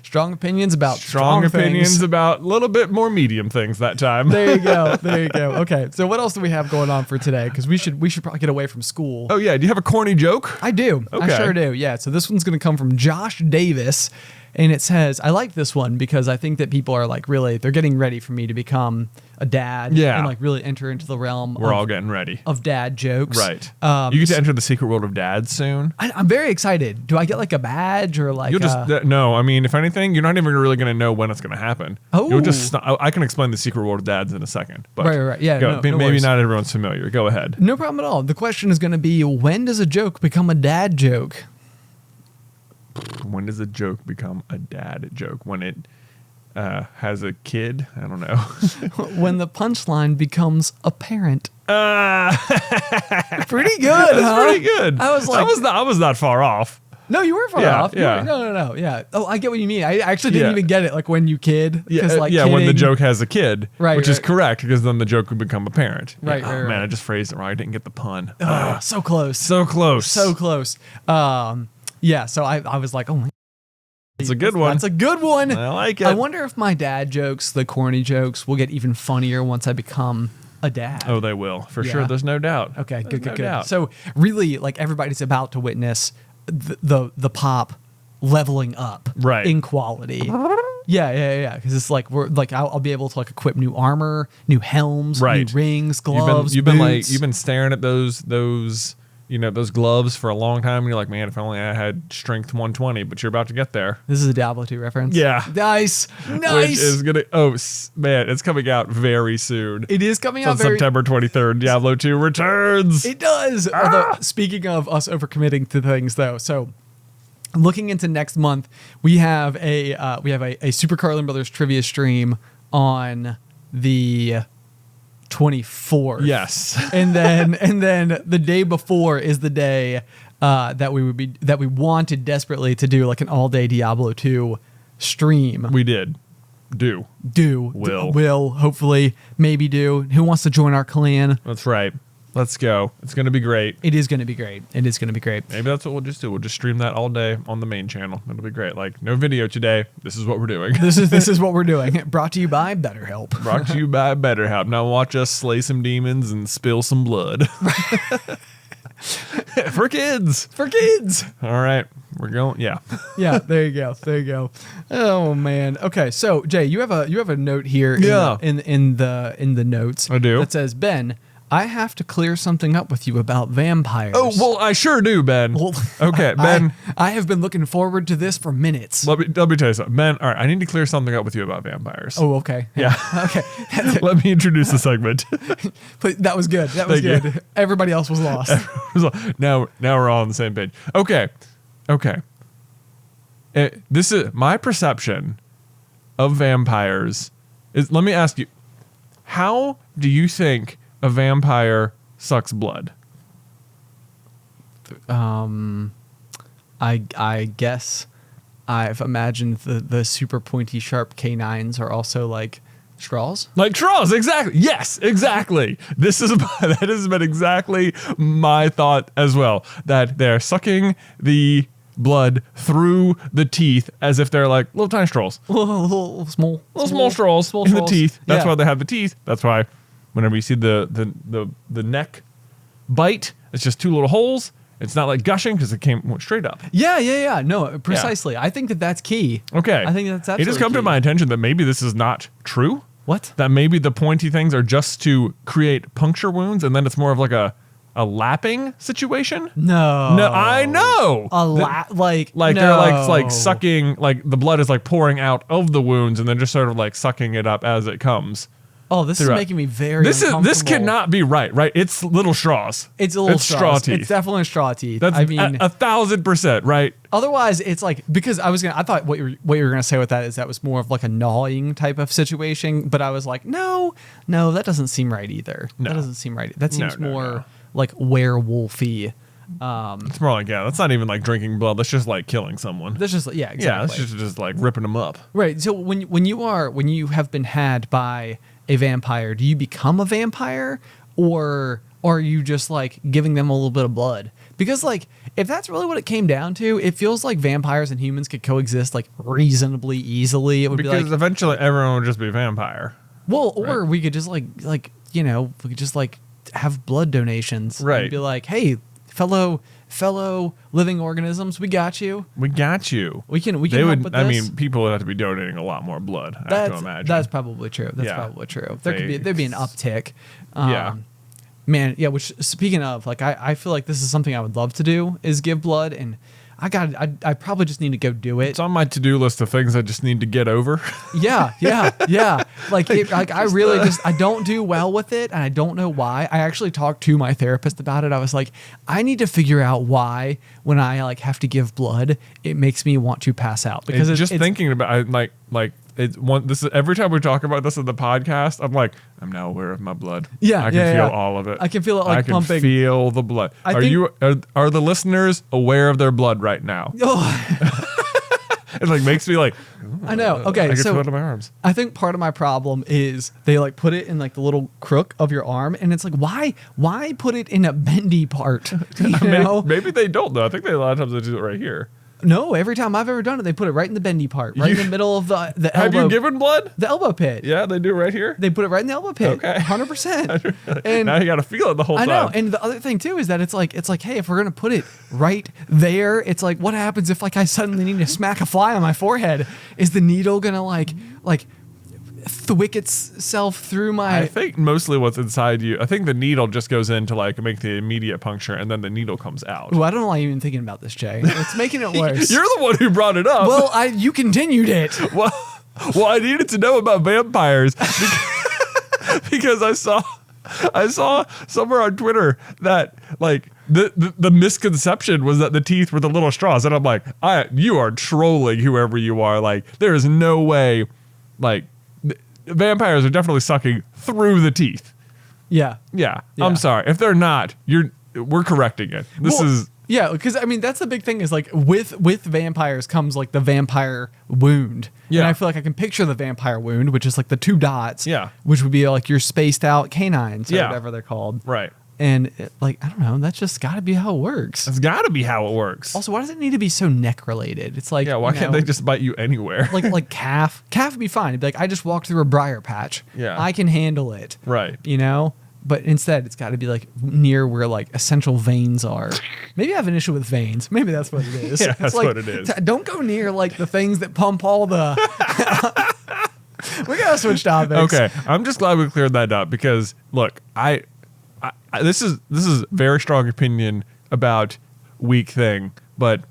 Strong opinions about strong opinions things. about a little bit more medium things that time. There you go. There you go. Okay. So what else do we have going on for today? Because we should probably get away from school. Oh yeah. Do you have a corny joke? I do. Okay. I sure do. Yeah. So this one's going to come from Josh Davis. And it says, I like this one because I think that people are like really, they're getting ready for me to become a dad. Yeah. And like really enter into the realm We're all getting ready. of dad jokes. Right. You get to enter the secret world of dads soon. I'm very excited. Do I get like a badge or like You'll just no. I mean, if anything, you're not even really going to know when it's going to happen. Oh. You'll just. I can explain the secret world of dads in a second. But Right. Yeah. go, No maybe worries. not everyone's familiar. Go ahead. No problem at all. The question is going to be, when does a joke become a dad joke? When does a joke become a dad joke? When it has a kid? I don't know. When the punchline becomes apparent. Pretty good, That's huh? pretty good. I was like, I was not far off. no, you were far Yeah, off. yeah. No. Yeah. Oh, I get what you mean. I actually didn't Yeah. even get it. Like when you kid. Yeah, Like when the kidding- joke has a kid, Right, which is right. correct because then the joke would become apparent. Right, Yeah, right, man, right. I just phrased it wrong. I didn't get the pun. So close. So close. So close. Yeah. So I was like, oh my. It's a good one. That's a good one. I like it. I wonder if my dad jokes, the corny jokes, will get even funnier once I become a dad. Oh, they will for Yeah. sure. There's no doubt. Okay, There's good. no doubt. So really, like everybody's about to witness the pop leveling up, Right. in quality. Yeah. Because it's like we're like I'll be able to like equip new armor, new helms, Right. new rings, gloves. You've been boots. you've been staring at those those gloves for a long time. And you're like, man, if only I had strength 120. But you're about to get there. This is a Diablo 2 reference. Yeah. Nice. Which is gonna. Oh man, it's coming out very soon. It is coming on out very. September 23rd. Diablo 2 returns. It does. Although, speaking of us overcommitting to things, though, so looking into next month, we have a Super Carlin Brothers trivia stream on the 24th. Yes. and then the day before is the day that we wanted desperately to do like an all day Diablo 2 stream. We did. Will hopefully maybe do. Who wants to join our clan? That's right. Let's go. It's going to be great. It is going to be great. Maybe that's what we'll just do. We'll just stream that all day on the main channel. It'll be great. Like, no video today. This is what we're doing. This is what we're doing. Brought to you by BetterHelp. Brought to you by BetterHelp. Now watch us slay some demons and spill some blood. For kids. All right. We're going. Yeah. Yeah. There you go. Oh man. Okay. So Jay, you have a note here. Yeah. In the notes. I do. That says, Ben, I have to clear something up with you about vampires. Oh, well, I sure do, Ben. Well, Okay, Ben. I have been looking forward to this for minutes. Let me tell you something. Ben, all right, I need to clear something up with you about vampires. Oh, okay. Yeah. Okay. Let me introduce the segment. That was good. Thank you. Good. Everybody else was lost. now we're all on the same page. Okay. This is my perception of vampires. Let me ask you, how do you think a vampire sucks blood? I guess I've imagined the super pointy sharp canines are also like straws. Like straws, exactly. Yes, exactly. That has been exactly my thought as well. That they're sucking the blood through the teeth as if they're like little tiny straws. Little small straws in the teeth. That's Yeah. why they have the teeth. That's why whenever you see the neck bite, it's just two little holes. It's not like gushing because it went straight up. Yeah. No, precisely. I think that's key. Okay. I think that's absolutely It has come to key. my attention that maybe this is not true. What? That maybe the pointy things are just to create puncture wounds, and then it's more of like a lapping situation. No. No, I know. Like Like no. they're like sucking, like the blood is like pouring out of the wounds, and then just sort of like sucking it up as it comes. Oh, this is throughout. making me very This uncomfortable. cannot be right? It's little straws. It's a little straw teeth. It's definitely straw teeth. That's I mean, 1,000%, right? otherwise it's like, because I thought what you were gonna say with that is that was more of like a gnawing type of situation, but I was like, no, that doesn't seem right either. No. That doesn't seem right. That seems No. more like werewolfy. It's more like, yeah, that's not even like drinking blood. That's just like killing someone. That's just Yeah, exactly. that's just like ripping them up. Right. So when you have been had by a vampire, do you become a vampire, or are you just like giving them a little bit of blood? Because like if that's really what it came down to, it feels like vampires and humans could coexist like reasonably easily. It would because be like eventually everyone would just be a vampire. Well, or we could just like we could just like have blood donations. Right. And be like, hey, fellow living organisms, we got you. We got you. We can help with this. I mean, people would have to be donating a lot more blood. I have to imagine. That's probably true. Probably true. There'd be an uptick. Yeah. Man, yeah. Which speaking of, like, I feel like this is something I would love to do is give blood, and I probably just need to go do it. It's on my to-do list of things I just need to get over. Yeah. Like I really I don't do well with it, and I don't know why. I actually talked to my therapist about it. I was like, I need to figure out why when I like have to give blood, it makes me want to pass out because it's thinking about it, like it's one. This is every time we talk about this in the podcast. I'm like, I'm now aware of my blood. Yeah, I can feel all of it. I can feel it like pumping. I can feel the blood. Are the listeners aware of their blood right now? Oh. It like makes me like. I know. Okay, I can so feel it in my arms. I think part of my problem is they like put it in like the little crook of your arm, and it's like why put it in a bendy part? You know? Maybe they don't though. I think a lot of times they do it right here. No, every time I've ever done it, they put it right in the bendy part, right in the middle of the elbow. Have you given blood? The elbow pit. Yeah, they do it right here. They put it right in the elbow pit. Okay, 100%. And now you got to feel it the whole time. I know. And the other thing too is that it's like, hey, if we're gonna put it right there, it's like, what happens if like I suddenly need to smack a fly on my forehead? Is the needle gonna like thwick itself through my? I think mostly what's inside you. I think the needle just goes in to like make the immediate puncture, and then the needle comes out. Ooh, I don't know why you're even thinking about this, Jay. It's making it worse. You're the one who brought it up. Well, you continued it. Well, I needed to know about vampires because I saw somewhere on Twitter that like the misconception was that the teeth were the little straws, and I'm like, you are trolling whoever you are. Like, there is no way, like. Vampires are definitely sucking through the teeth. Yeah. I'm sorry. If they're not, we're correcting it. Yeah, because I mean that's the big thing is like with vampires comes like the vampire wound. Yeah. And I feel like I can picture the vampire wound, which is like the 2 dots. Yeah. Which would be like your spaced out canines or whatever they're called. Right. And like, I don't know, that's just got to be how it works. That's got to be how it works. Also, why does it need to be so neck related? It's like, why can't they just bite you anywhere? like calf would be fine. It'd be like, I just walked through a briar patch. Yeah. I can handle it. Right. You know? But instead, it's got to be like near where like essential veins are. Maybe I have an issue with veins. Maybe that's what it is. Yeah, that's like, what it is. Don't go near like the things that pump all the. We gotta switch topics. Okay, I'm just glad we cleared that up because look, this is very strong opinion about weak thing, but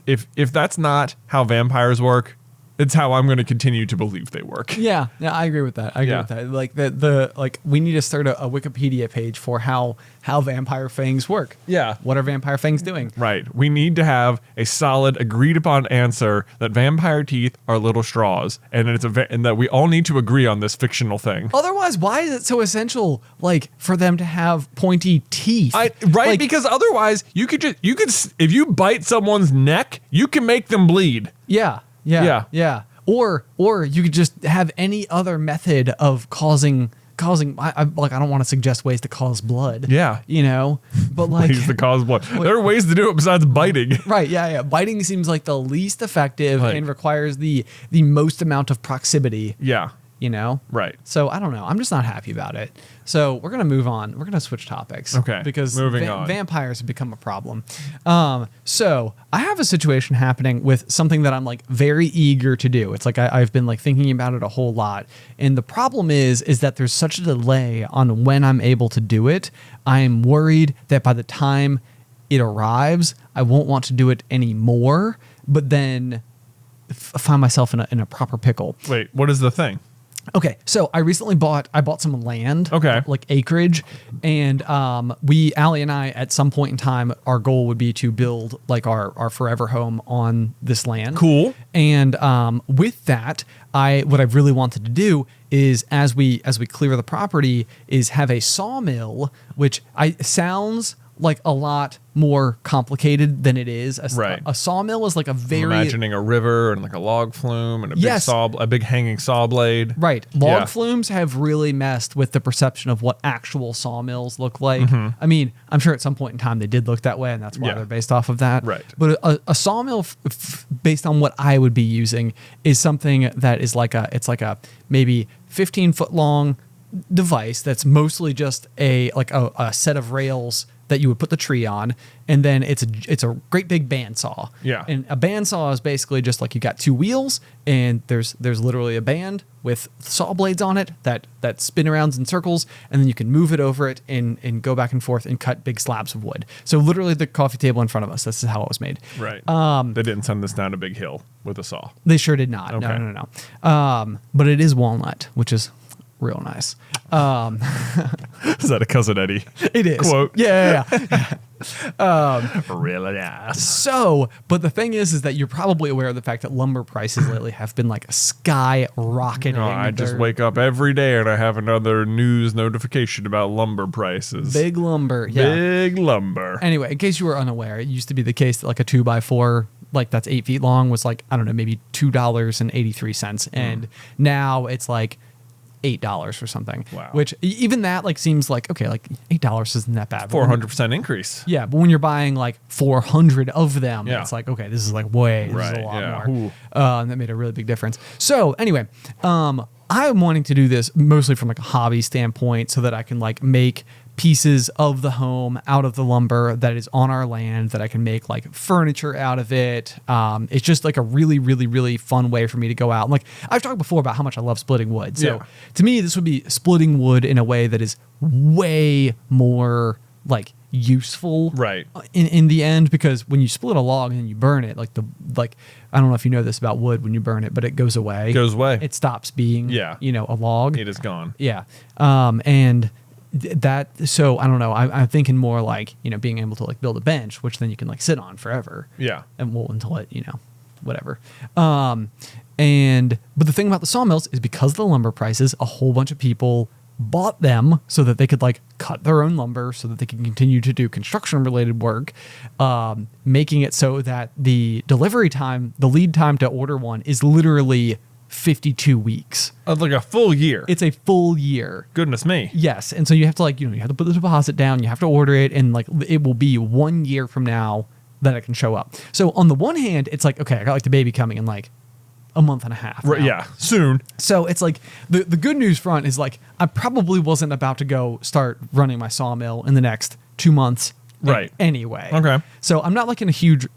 if that's not how vampires work, it's how I'm going to continue to believe they work. Yeah, I agree with that. I agree with that. Like the we need to start a Wikipedia page for how vampire fangs work. Yeah. What are vampire fangs doing? Right. We need to have a solid, agreed upon answer that vampire teeth are little straws, and and that we all need to agree on this fictional thing. Otherwise, why is it so essential, like, for them to have pointy teeth? Right, because otherwise, you could if you bite someone's neck, you can make them bleed. Yeah. Or you could just have any other method of causing. I don't want to suggest ways to cause blood. Yeah, you know, but like ways to cause blood. There are ways to do it besides biting. Right. Yeah. Biting seems like the least effective and requires the most amount of proximity. Yeah. You know? Right. So I don't know. I'm just not happy about it. So we're going to move on. We're going to switch topics. Okay. Because moving on. Vampires have become a problem. So I have a situation happening with something that I'm like very eager to do. It's like I've been like thinking about it a whole lot. And the problem is that there's such a delay on when I'm able to do it. I'm worried that by the time it arrives, I won't want to do it anymore, but then find myself in a proper pickle. Wait, what is the thing? Okay, so I recently bought some land, like acreage, and Allie and I, at some point in time, our goal would be to build like our forever home on this land. Cool. And with that, what I really wanted to do is as we clear the property, is have a sawmill, which sounds like a lot more complicated than it is. Right. A sawmill is like a very... I'm imagining a river and like a log flume and a big hanging saw blade. Right. Log flumes have really messed with the perception of what actual sawmills look like. Mm-hmm. I mean, I'm sure at some point in time they did look that way, and that's why they're based off of that. Right. But a sawmill, based on what I would be using, is something that is like a maybe 15-foot long device that's mostly just a set of rails that you would put the tree on, and then it's a great big bandsaw. Yeah. And a bandsaw is basically just like you got two wheels, and there's literally a band with saw blades on it that spin around in circles, and then you can move it over it and go back and forth and cut big slabs of wood. So literally the coffee table in front of us, this is how it was made. Right. They didn't send this down a big hill with a saw. They sure did not. Okay. No. But it is walnut, which is real nice. Is that a Cousin Eddie? It is. Quote. Yeah. Really nice. So, but the thing is that you're probably aware of the fact that lumber prices lately have been like skyrocketing. I just wake up every day and I have another news notification about lumber prices. Big lumber. Yeah. Big lumber. Anyway, in case you were unaware, it used to be the case that like a 2x4, like that's 8 feet long, was like, I don't know, maybe $2.83. And now it's like $8 or something. Wow. Which even that like seems like, okay, like $8 isn't that bad. 400% increase. Yeah, but when you're buying like 400 of them, Yeah. it's like, okay, this is like this is a lot more. Ooh. And that made a really big difference. So anyway, I'm wanting to do this mostly from like a hobby standpoint so that I can like make pieces of the home out of the lumber that is on our land, that I can make like furniture out of it. It's just like a really, really, really fun way for me to go out. And like I've talked before about how much I love splitting wood. So to me, this would be splitting wood in a way that is way more like useful Right. in the end, because when you split a log and you burn it, I don't know if you know this about wood, when you burn it, but it goes away. Goes away. It stops being a log. It is gone. Yeah. And so I don't know. I'm thinking more like, being able to like build a bench, which then you can like sit on forever. Yeah. And until it, whatever. But the thing about the sawmills is because of the lumber prices, a whole bunch of people bought them so that they could like cut their own lumber so that they can continue to do construction related work, making it so that the delivery time, the lead time to order one is literally 52 weeks. Of like a full year. It's a full year. Goodness me. Yes. And so you have to you have to put the deposit down, you have to order it, and like it will be 1 year from now that it can show up. So on the one hand, it's like, okay, I got like the baby coming in like a month and a half. Right, yeah, soon. So it's like the good news front is like I probably wasn't about to go start running my sawmill in the next 2 months. Right. Anyway. Okay. So I'm not like in a huge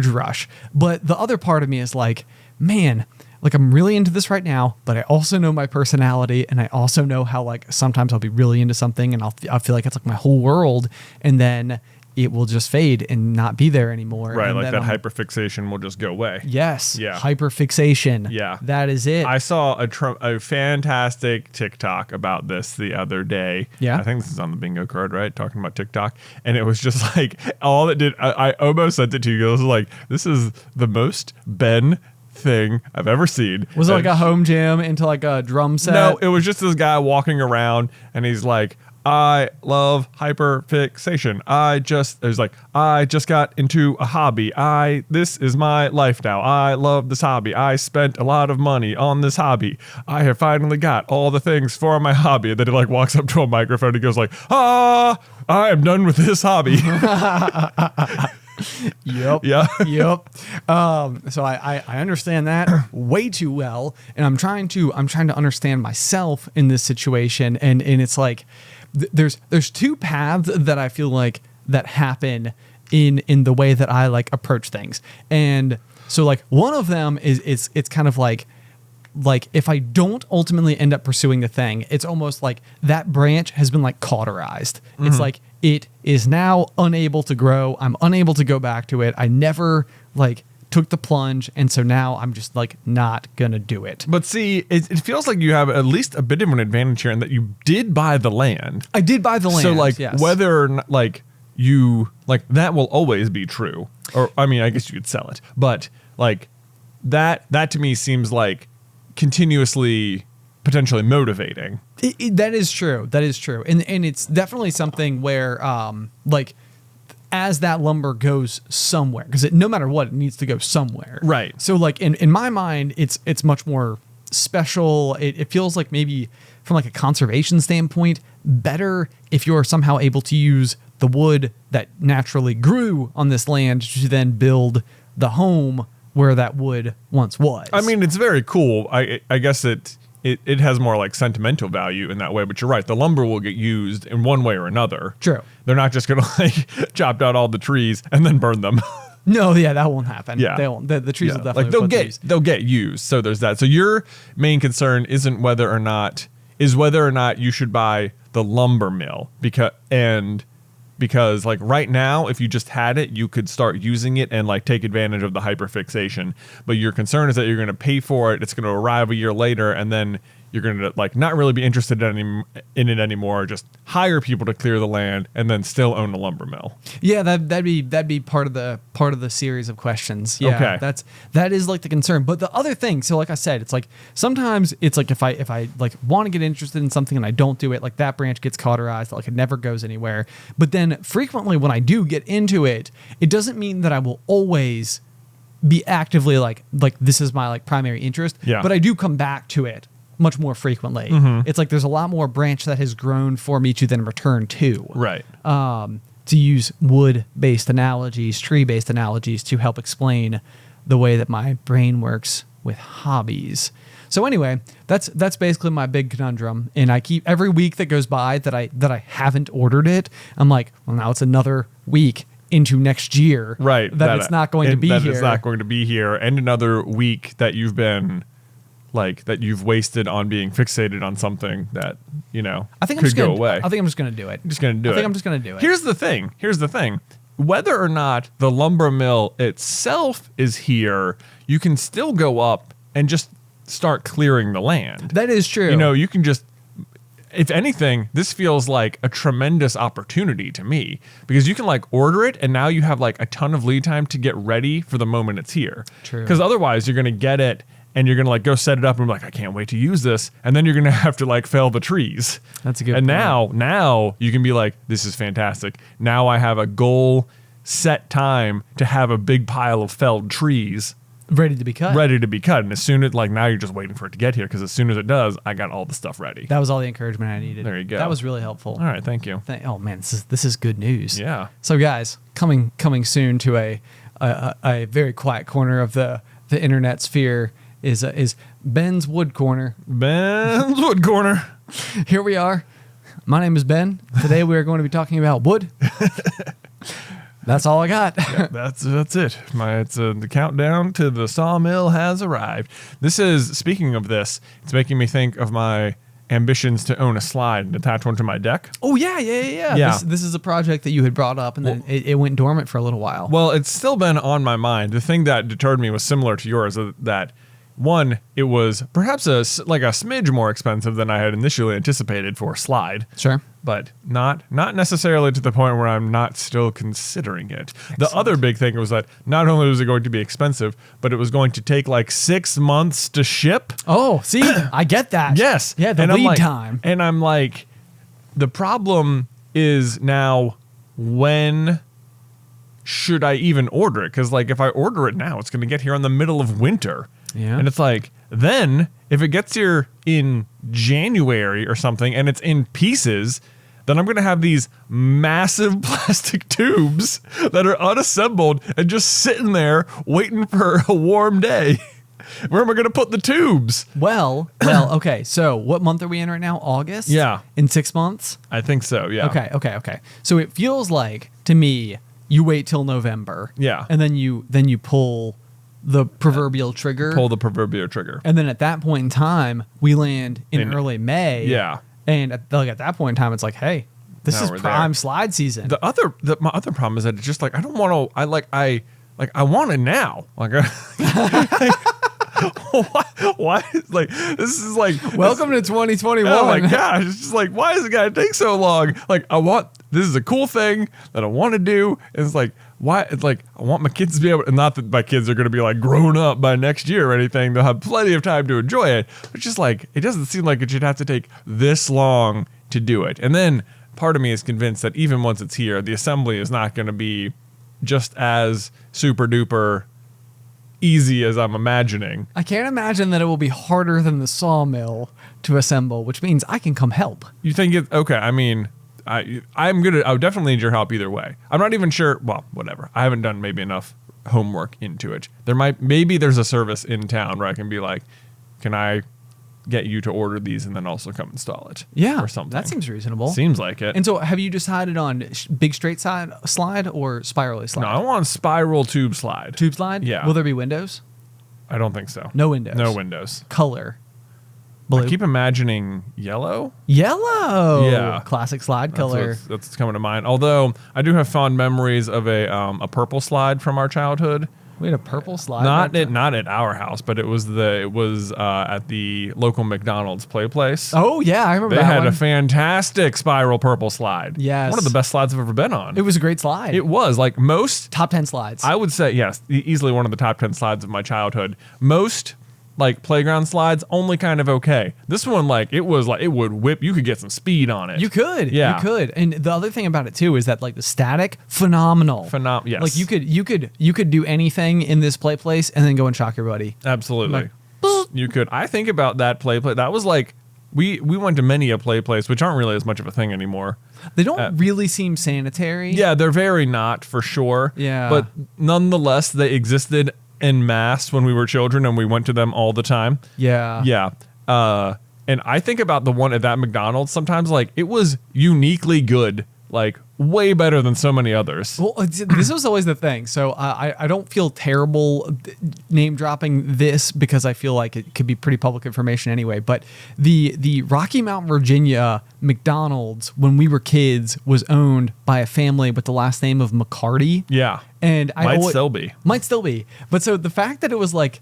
rush. But the other part of me is like, man, like I'm really into this right now, but I also know my personality, and I also know how like sometimes I'll be really into something and I'll feel like it's like my whole world, and then it will just fade and not be there anymore. Right, and like that hyperfixation will just go away. Yes. Yeah. Hyperfixation. Yeah. That is it. I saw a fantastic TikTok about this the other day. Yeah. I think this is on the bingo card, right? Talking about TikTok. And it was just like all it did. I almost sent it to you. It was like, this is the most Ben thing I've ever seen. Was it like a home gym into like a drum set? No, it was just this guy walking around and he's like, I love hyperfixation. I just got into a hobby. This is my life now. I love this hobby. I spent a lot of money on this hobby. I have finally got all the things for my hobby. And then he like walks up to a microphone and goes like, I am done with this hobby. Yep. Yeah. Yep. So I understand that way too well, and I'm trying to understand myself in this situation, and it's like there's two paths that I feel like that happen in the way that I like approach things, and so like one of them is it's kind of like if I don't ultimately end up pursuing the thing, it's almost like that branch has been like cauterized. Mm-hmm. It's like it is now unable to grow. I'm unable to go back to it. I never like took the plunge, and so now I'm just like not gonna do it. But see, it feels like you have at least a bit of an advantage here in that you did buy the land. I did buy the land. So like yes. whether or not, like you like that will always be true. Or I mean, I guess you could sell it, but like that to me seems like continuously potentially motivating. That is true. That is true. And it's definitely something where like as that lumber goes somewhere, because no matter what, it needs to go somewhere. Right. So like in my mind, it's much more special. It feels like maybe from like a conservation standpoint, better if you're somehow able to use the wood that naturally grew on this land to then build the home where that wood once was. I mean, it's very cool. I guess it has more like sentimental value in that way, but you're right. The lumber will get used in one way or another. True. They're not just going to like chop down all the trees and then burn them. No, yeah, that won't happen. Yeah. They won't. The trees will definitely like they'll get used. So there's that. So your main concern isn't whether or not you should buy the lumber mill because like right now, if you just had it, you could start using it and like take advantage of the hyperfixation. But your concern is that you're going to pay for it. It's going to arrive a year later, and then you're going to like not really be interested in it anymore. Just hire people to clear the land and then still own a lumber mill. Yeah, that'd be part of the series of questions. Yeah, okay. that is like the concern. But the other thing, so like I said, it's like sometimes it's like if I like want to get interested in something and I don't do it, like that branch gets cauterized, like it never goes anywhere. But then frequently when I do get into it, it doesn't mean that I will always be actively like this is my like primary interest. Yeah. But I do come back to it much more frequently. Mm-hmm. It's like there's a lot more branch that has grown for me to then return to. Right. To use wood-based analogies, tree-based analogies to help explain the way that my brain works with hobbies. So anyway, that's basically my big conundrum. And I keep every week that goes by that I haven't ordered it, I'm like, well, now it's another week into next year. Right. That it's not going to be here. It's not going to be here. And another week that you've been like that you've wasted on being fixated on something that, you know, could go away. I think I'm just going to do it. I'm just going to do it. I think I'm just going to do it. Here's the thing. Whether or not the lumber mill itself is here, you can still go up and just start clearing the land. That is true. You know, you can just, if anything, this feels like a tremendous opportunity to me because you can like order it and now you have like a ton of lead time to get ready for the moment it's here. True. Because otherwise you're going to get it and you're going to like go set it up and be like, I can't wait to use this. And then you're going to have to like fell the trees. That's a good point. And now you can be like, this is fantastic. Now I have a goal set time to have a big pile of felled trees ready to be cut. And as soon as like now you're just waiting for it to get here because as soon as it does, I got all the stuff ready. That was all the encouragement I needed. There you go. That was really helpful. All right, thank you. Oh man, this is good news. Yeah. So guys, coming soon to a very quiet corner of the internet sphere is Ben's Wood Corner. Ben's Wood Corner. Here we are. My name is Ben. Today we are going to be talking about wood. That's all I got. Yeah, that's it. The countdown to the sawmill has arrived. This is, speaking of this, it's making me think of my ambitions to own a slide and attach one to my deck. Oh yeah. This is a project that you had brought up and then it went dormant for a little while. Well, it's still been on my mind. The thing that deterred me was similar to yours, that one, it was perhaps a smidge more expensive than I had initially anticipated for a slide. Sure. But not necessarily to the point where I'm not still considering it. Excellent. The other big thing was that not only was it going to be expensive, but it was going to take like 6 months to ship. Oh, see, I get that. Yes. Yeah, the lead time. And I'm like, the problem is now when should I even order it? Because like if I order it now, it's going to get here in the middle of winter. Yeah. And it's like, then if it gets here in January or something and it's in pieces, then I'm going to have these massive plastic tubes that are unassembled and just sitting there waiting for a warm day. Where am I going to put the tubes? Well, okay. So what month are we in right now? August? Yeah. In 6 months? I think so, yeah. Okay. So it feels like, to me, you wait till November. Yeah. And then you pull the proverbial trigger. And then at that point in time, we land in early May. Yeah. And at that point in time, it's like, hey, this is prime slide season. My other problem is that it's just like, I don't want to, I want it now. Like, why? Like, this is like, welcome to 2021. Oh my gosh. It's just like, why is it got to take so long? Like, this is a cool thing that I want to do. And it's like, why? It's like, I want my kids to be able, and not that my kids are going to be like grown up by next year or anything. They'll have plenty of time to enjoy it. But just like, it doesn't seem like it should have to take this long to do it. And then part of me is convinced that even once it's here, the assembly is not going to be just as super duper easy as I'm imagining. I can't imagine that it will be harder than the sawmill to assemble, which means I can come help. You think it? Okay, I mean, I would definitely need your help either way. I'm not even sure. Well, whatever. I haven't done maybe enough homework into it. Maybe there's a service in town where I can be like, can I get you to order these and then also come install it? Yeah, or something. That seems reasonable. Seems like it. And so, have you decided on big straight slide or spirally slide? No, I want spiral tube slide. Tube slide? Yeah. Will there be windows? I don't think so. No windows. No windows. Color? Blue. I keep imagining yellow. Yellow. Yeah. Classic slide color. That's coming to mind. Although I do have fond memories of a purple slide from our childhood. We had a purple slide. Not at our house, but it was at the local McDonald's play place. Oh yeah, I remember They that had one. a fantastic spiral purple slide. Yes. One of the best slides I've ever been on. It was a great slide. It was like most top 10 slides. I would say yes, easily one of the top 10 slides of my childhood. Most like playground slides, only kind of okay. This one, like it would whip. You could get some speed on it. You could, yeah, you could. And the other thing about it too is that like the static, phenomenal. Yes, like you could do anything in this play place and then go and shock your buddy. Absolutely, you could. I think about that play place. That was like we went to many a play place, which aren't really as much of a thing anymore. They don't really seem sanitary. Yeah, they're very not for sure. Yeah, but nonetheless, they existed en masse when we were children and we went to them all the time. Yeah. Yeah. And I think about the one at that McDonald's sometimes, like it was uniquely good, like way better than so many others. Well, this was always the thing. So I don't feel terrible name dropping this because I feel like it could be pretty public information anyway. But the Rocky Mount, Virginia McDonald's when we were kids was owned by a family with the last name of McCarty. Yeah. And might still be. But so the fact that it was like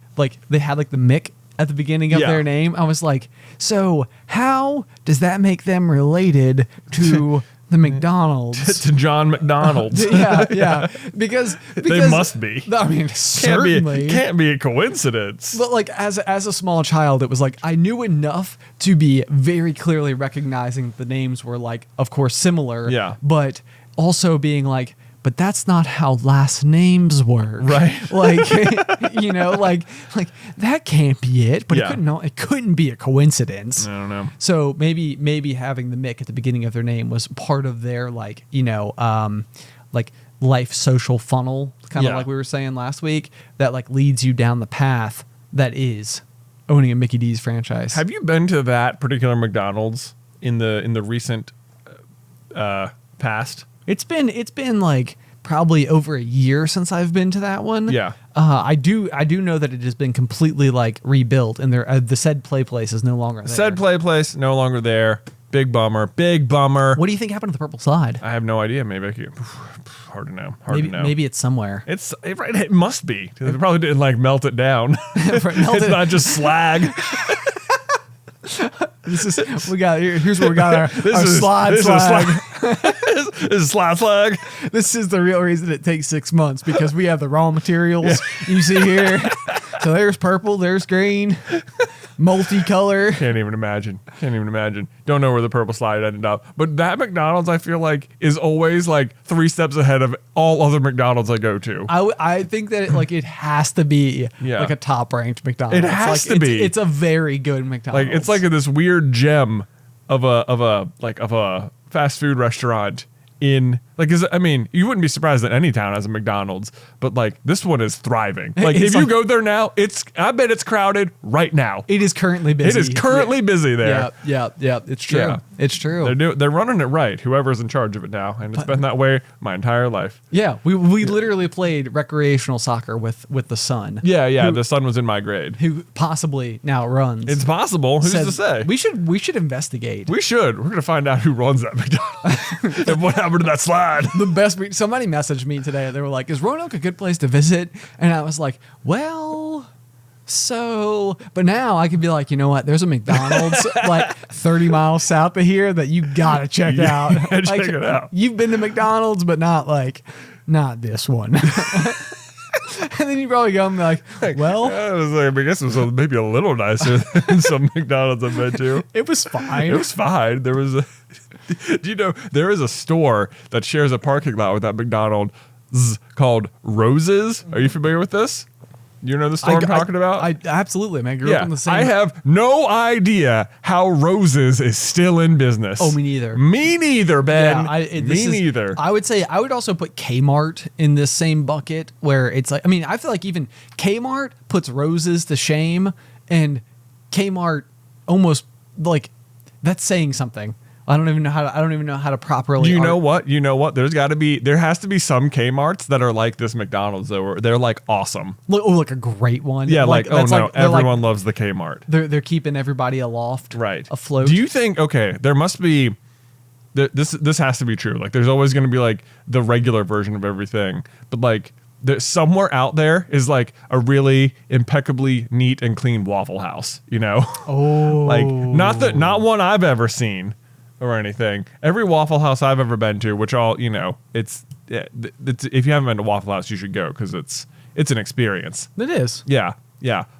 they had like the Mick at the beginning of their name, I was like, so how does that make them related to the McDonald's? To John McDonald's. Yeah. Because they must be. I mean, certainly can't be a coincidence. But like as a small child, it was like I knew enough to be very clearly recognizing the names were like, of course, similar. Yeah. But also being like, but that's not how last names work. Right. Like, like that can't be it. But Yeah. it couldn't be a coincidence. I don't know. So maybe having the Mick at the beginning of their name was part of their like life social funnel, kind of Yeah. like we were saying last week, that like leads you down the path that is owning a Mickey D's franchise. Have you been to that particular McDonald's in the recent past? It's been like probably over a year since I've been to that one. Yeah. I do know that it has been completely like rebuilt, and the said play place is no longer there. Said play place no longer there. Big bummer. What do you think happened to the purple slide? I have no idea. Maybe I could. Hard to know. Maybe it's somewhere. It must be. They probably didn't like melt it down. It's not just slag. Here's where we got our slide. This is slide flag. This is the real reason it takes 6 months, because we have the raw materials you see here. So there's purple, there's green, multicolor. Can't even imagine. Don't know where the purple slide ended up. But that McDonald's, I feel like, is always like 3 steps ahead of all other McDonald's I go to. I think that it has to be like a top ranked McDonald's. It has to be. It's a very good McDonald's. Like it's like this weird gem of a fast food restaurant in like you wouldn't be surprised that any town has a McDonald's, but like this one is thriving. Like if you go there now, I bet it's crowded right now. It is currently busy. It is currently busy there. Yeah. It's true. Yeah. It's true. They're running it right. Whoever's in charge of it now, and it's been that way my entire life. Yeah, we literally played recreational soccer with the son. Yeah. The son was in my grade. Who possibly now runs. It's possible. Who's to say? We should investigate. We should. We're gonna find out who runs that McDonald's and what happened to that slide. The best. Somebody messaged me today. They were like, "Is Roanoke a good place to visit?" And I was like, "Well." So, but now I could be like, you know what? There's a McDonald's like 30 miles south of here that you gotta check out. Check it out. You've been to McDonald's, but not this one. And then you probably go and be like, well, I guess it was maybe a little nicer than some McDonald's I've been to. It was fine. It was fine. There was Do you know there is a store that shares a parking lot with that McDonald's called Roses? Are you familiar with this? You know the store I'm talking about? I absolutely, man. Grew up in the same. I have no idea how Roses is still in business. Oh, me neither. Me neither, Ben. Yeah, me neither. I would say I would also put Kmart in this same bucket where it's like, I mean, I feel like even Kmart puts Roses to shame, and Kmart almost like that's saying something. I don't even know how to properly. You know what? There has to be some Kmarts that are like this McDonald's though. Where they're like awesome. Like a great one. Yeah, everyone loves the Kmart. They're keeping everybody aloft, right, afloat. Do you think? Okay, there must be. This has to be true. Like, there's always going to be like the regular version of everything, but like there's somewhere out there is like a really impeccably neat and clean Waffle House. You know, like not one I've ever seen. Or anything. Every Waffle House I've ever been to, which it's if you haven't been to Waffle House, you should go because it's an experience. It is. Yeah.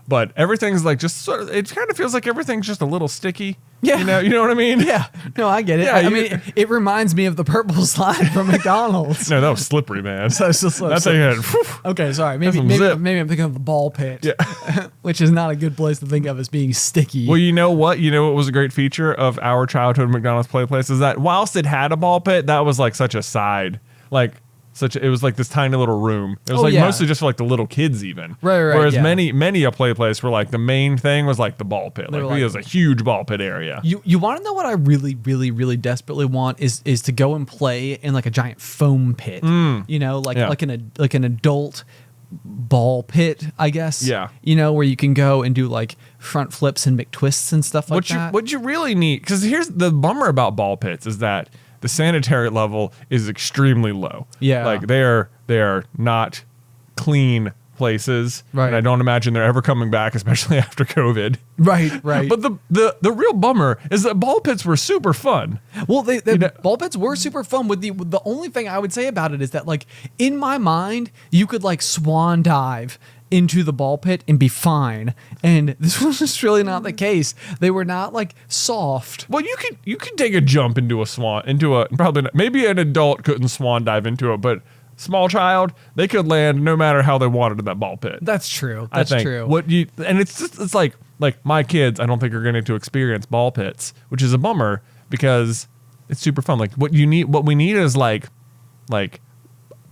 But everything's like just sort of. It kind of feels like everything's just a little sticky. Yeah. You know what I mean? Yeah. No, I get it. Yeah, I mean, it reminds me of the purple slide from McDonald's. No, that was slippery, man. That's how you had. Okay, sorry. Maybe I'm thinking of the ball pit. Yeah. Which is not a good place to think of as being sticky. Well, you know what? You know what was a great feature of our childhood McDonald's play place is that whilst it had a ball pit, that was like such a side, it was like this tiny little room. It was mostly just for like the little kids even. Right. Whereas many a play place where like the main thing was like the ball pit. Like it was a huge ball pit area. You want to know what I really, really, really desperately want is to go and play in like a giant foam pit. You know, like an adult ball pit, I guess. Yeah. You know, where you can go and do like front flips and McTwists and stuff like that. What you really need, because here's the bummer about ball pits is that the sanitary level is extremely low. Yeah. Like they are not clean places. Right. And I don't imagine they're ever coming back, especially after COVID. Right. But the real bummer is that ball pits were super fun. Well, ball pits were super fun. With the only thing I would say about it is that, like, in my mind, you could like swan dive into the ball pit and be fine, and this was just really not the case. They were not like soft. Well, you could take a jump into probably not, maybe an adult couldn't swan dive into it, but small child, they could land no matter how they wanted in that ball pit. That's true. That's true. It's like my kids, I don't think are going to experience ball pits, which is a bummer because it's super fun. Like what we need is like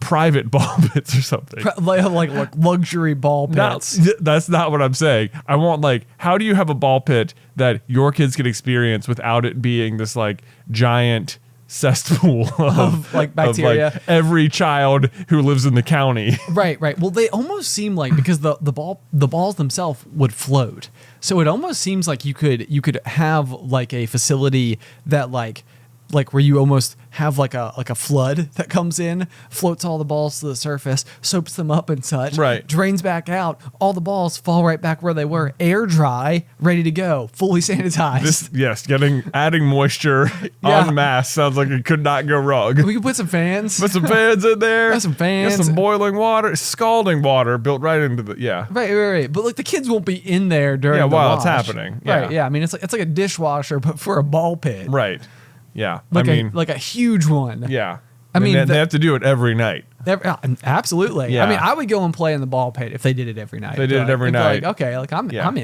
private ball pits or something. Like luxury ball pits. That's not what I'm saying. I want how do you have a ball pit that your kids can experience without it being this like giant cesspool of like bacteria? Of, like, every child who lives in the county. Right. Well, they almost seem like, because the balls themselves would float. So it almost seems like you could have like a facility that like where you almost have like a flood that comes in, floats all the balls to the surface, soaps them up and such, right, drains back out, all the balls fall right back where they were, air dry, ready to go, fully sanitized. Adding moisture en masse sounds like it could not go wrong. We could put some fans. Put some fans in there. Put some fans. Get some boiling water, scalding water built right into the Right. But like the kids won't be in there during the while wash. it's happening. Yeah. Right. Yeah. I mean, it's like a dishwasher, but for a ball pit. Right. Yeah, like a huge one. Yeah, I mean they have to do it every night. Absolutely. Yeah. I mean, I would go and play in the ball pit if they did it every night. They did it every night. Like, okay, like I'm in. I'm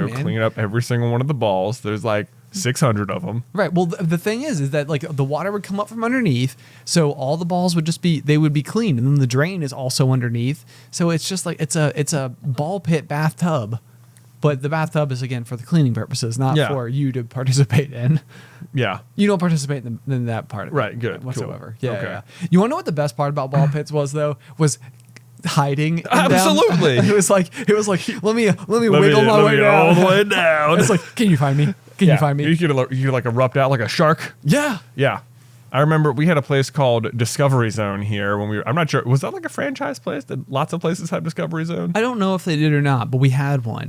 in. Clean up every single one of the balls. There's like 600 of them. Right. Well, the thing is that like the water would come up from underneath, so all the balls would be clean, and then the drain is also underneath. So it's just like it's a ball pit bathtub. But the bathtub is, again, for the cleaning purposes, not for you to participate in. Yeah. You don't participate in that part of right, it. good. Whatsoever. Cool. Yeah, okay. Yeah. You want to know what the best part about ball pits was, though? Was hiding. Absolutely. It was like let me wiggle my way down. All the way down. It's like, can you find me? Can you find me? You could like erupt out like a shark. Yeah. Yeah. I remember we had a place called Discovery Zone here when I'm not sure, was that like a franchise place? Did lots of places have Discovery Zone? I don't know if they did or not, but we had one.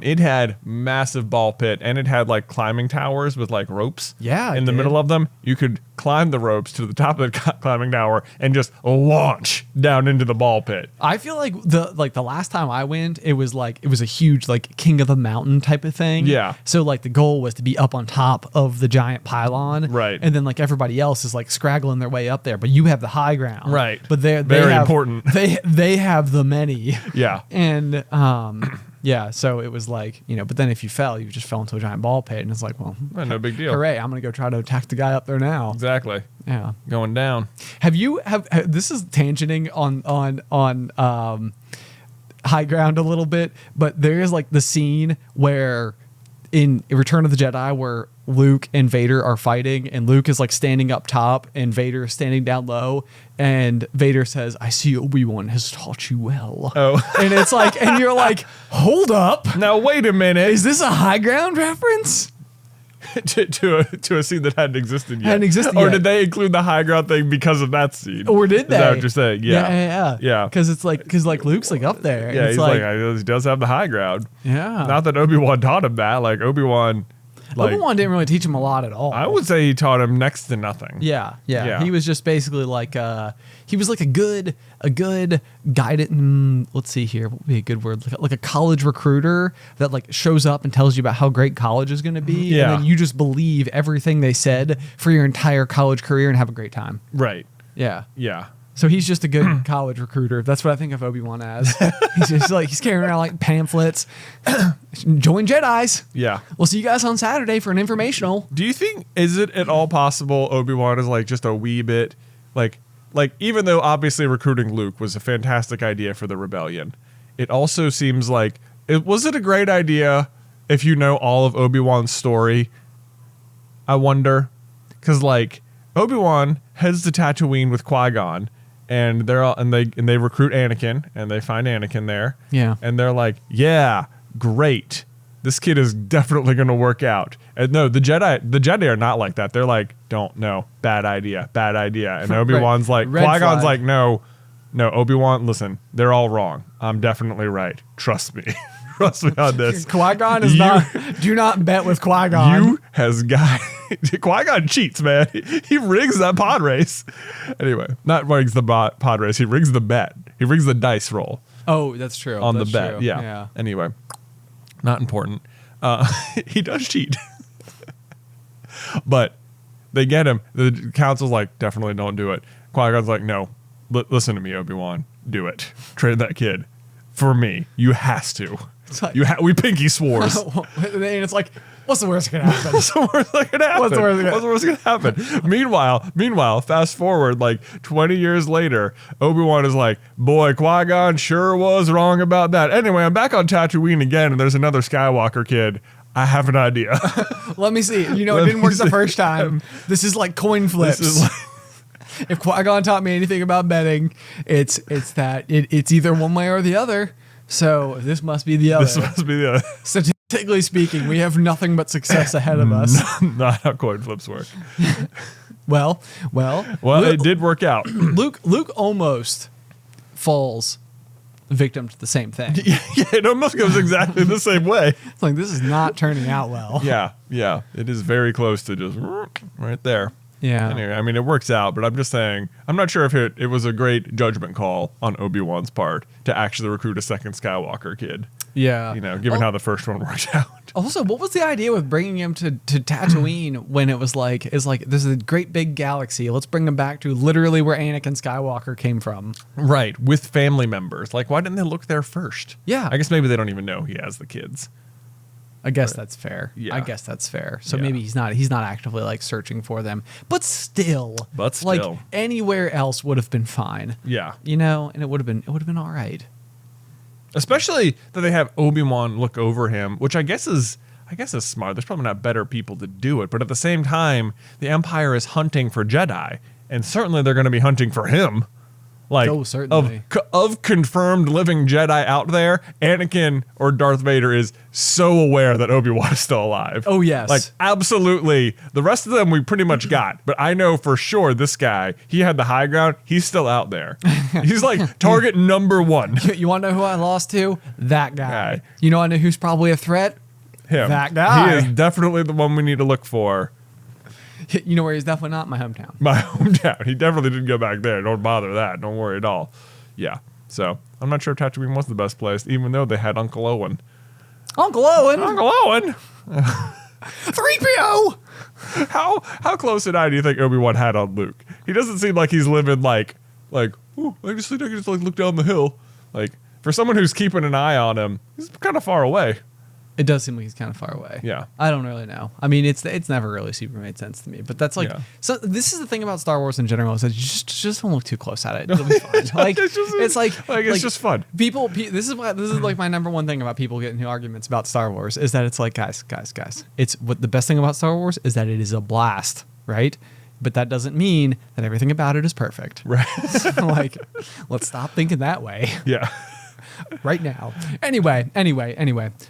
It had massive ball pit, and it had like climbing towers with like ropes in the middle of them. You could climb the ropes to the top of the climbing tower and just launch down into the ball pit. I feel like the last time I went, it was a huge like king of the mountain type of thing. Yeah. So like the goal was to be up on top of the giant pylon. Right. And then like everybody else is like scraggling their way up there, but you have the high ground. Right. But they Very have, important. They have the many. Yeah. And yeah, so it was like, but then if you fell, you just fell into a giant ball pit, and it's like, well, no big deal. Hooray, I'm going to go try to attack the guy up there now. Exactly. Yeah. Going down. Have this is tangenting on high ground a little bit, but there is like the scene where in Return of the Jedi where Luke and Vader are fighting, and Luke is like standing up top and Vader is standing down low, and Vader says, "I see Obi-Wan has taught you well." Oh. And it's like, and you're like, hold up. Now wait a minute. Is this a high ground reference? to a scene that hadn't existed yet. Hadn't existed or yet. did they include the high ground thing because of that scene? Or did they? Is that what you're saying? Yeah. Yeah. Because Luke's like up there. Yeah, and it's he's like, he does have the high ground. Yeah. Not that Obi-Wan taught him that. Like Obi-Wan didn't really teach him a lot at all. I would say he taught him next to nothing. Yeah. He was just basically like he was like a good guided. Let's see here, what would be a good word? Like a college recruiter that like shows up and tells you about how great college is going to be, Yeah. and then you just believe everything they said for your entire college career and have a great time. Right. Yeah. Yeah. So he's just a good college recruiter. That's what I think of Obi-Wan as. He's just like, he's carrying around like pamphlets. Join Jedis. Yeah. We'll see you guys on Saturday for an informational. Do you think, is it at all possible Obi-Wan is like just a wee bit like even though obviously recruiting Luke was a fantastic idea for the rebellion, it also seems like was it a great idea if you know all of Obi-Wan's story? I wonder, because like Obi-Wan heads to Tatooine with Qui-Gon, and they recruit Anakin, and they find Anakin there. Yeah. And they're like, yeah, great. This kid is definitely going to work out. And no, the Jedi are not like that. They're like, bad idea. And Obi-Wan's like, Qui-Gon's like, no, Obi-Wan, listen, they're all wrong. I'm definitely right. Trust me. Trust me on this. Qui-Gon is do not bet with Qui-Gon. You has got, Qui-Gon cheats, man. He rigs that pod race. Anyway, not rigs the pod race. He rigs the bet. He rigs the dice roll. Oh, that's true. On that's the bet. true. Yeah. Anyway, not important. He does cheat. But they get him. The council's like, definitely don't do it. Qui-Gon's like, no, listen to me, Obi-Wan. Do it. Trade that kid. For me. You has to. Like, we pinky swores. And it's like, what's the worst that can happen? What's the worst that can happen? What's the worst that can happen? Meanwhile, fast forward like 20 years later, Obi-Wan is like, boy, Qui-Gon sure was wrong about that. Anyway, I'm back on Tatooine again, and there's another Skywalker kid. I have an idea. Let me see. It didn't work the first time. This is like coin flips. If Qui-Gon taught me anything about betting, it's that it's either one way or the other. So this must be the other. Statistically speaking, we have nothing but success ahead of us. Not how coin flips work. Well, it did work out. Luke almost falls victim to the same thing. Yeah, it almost goes exactly the same way. It's like, this is not turning out well. Yeah. It is very close to just right there. Yeah. Anyway, I mean, it works out, but I'm just saying, I'm not sure if it was a great judgment call on Obi-Wan's part to actually recruit a second Skywalker kid. Yeah. Given how the first one worked out. Also, what was the idea with bringing him to Tatooine when it was like, this is a great big galaxy. Let's bring him back to literally where Anakin Skywalker came from. Right. With family members. Like, why didn't they look there first? Yeah. I guess maybe they don't even know he has the kids. I guess that's fair. Yeah. I guess that's fair. So maybe he's not actively like searching for them, but still, like anywhere else would have been fine. Yeah. And it would have been all right. Especially that they have Obi-Wan look over him, which I guess is smart. There's probably not better people to do it, but at the same time, the Empire is hunting for Jedi, and certainly they're going to be hunting for him. Like, certainly. Of confirmed living Jedi out there, Anakin or Darth Vader is so aware that Obi-Wan is still alive. Oh, yes. Like, absolutely. The rest of them we pretty much got. But I know for sure this guy, he had the high ground. He's still out there. He's like target number one. You want to know who I lost to? That guy. You know, I know who's probably a threat? Him. That guy. He is definitely the one we need to look for. You know where he's definitely not? My hometown. My hometown. He definitely didn't go back there. Don't bother that. Don't worry at all. Yeah. So I'm not sure if Tatooine was the best place, even though they had Uncle Owen. Uncle Owen. 3PO. How close an eye do you think Obi-Wan had on Luke? He doesn't seem like he's living like ooh, I just think I can just like look down the hill. Like for someone who's keeping an eye on him, he's kind of far away. It does seem like he's kind of far away. Yeah. I don't really know. I mean, it's never really super made sense to me. But that's like, so this is the thing about Star Wars in general is that you just don't look too close at it. It'll be fine. Like it's just fun. This is like my number one thing about people getting into arguments about Star Wars is that it's like, guys. It's what the best thing about Star Wars is that it is a blast, right? But that doesn't mean that everything about it is perfect. Right. So like, let's stop thinking that way. Yeah. Right now. Anyway.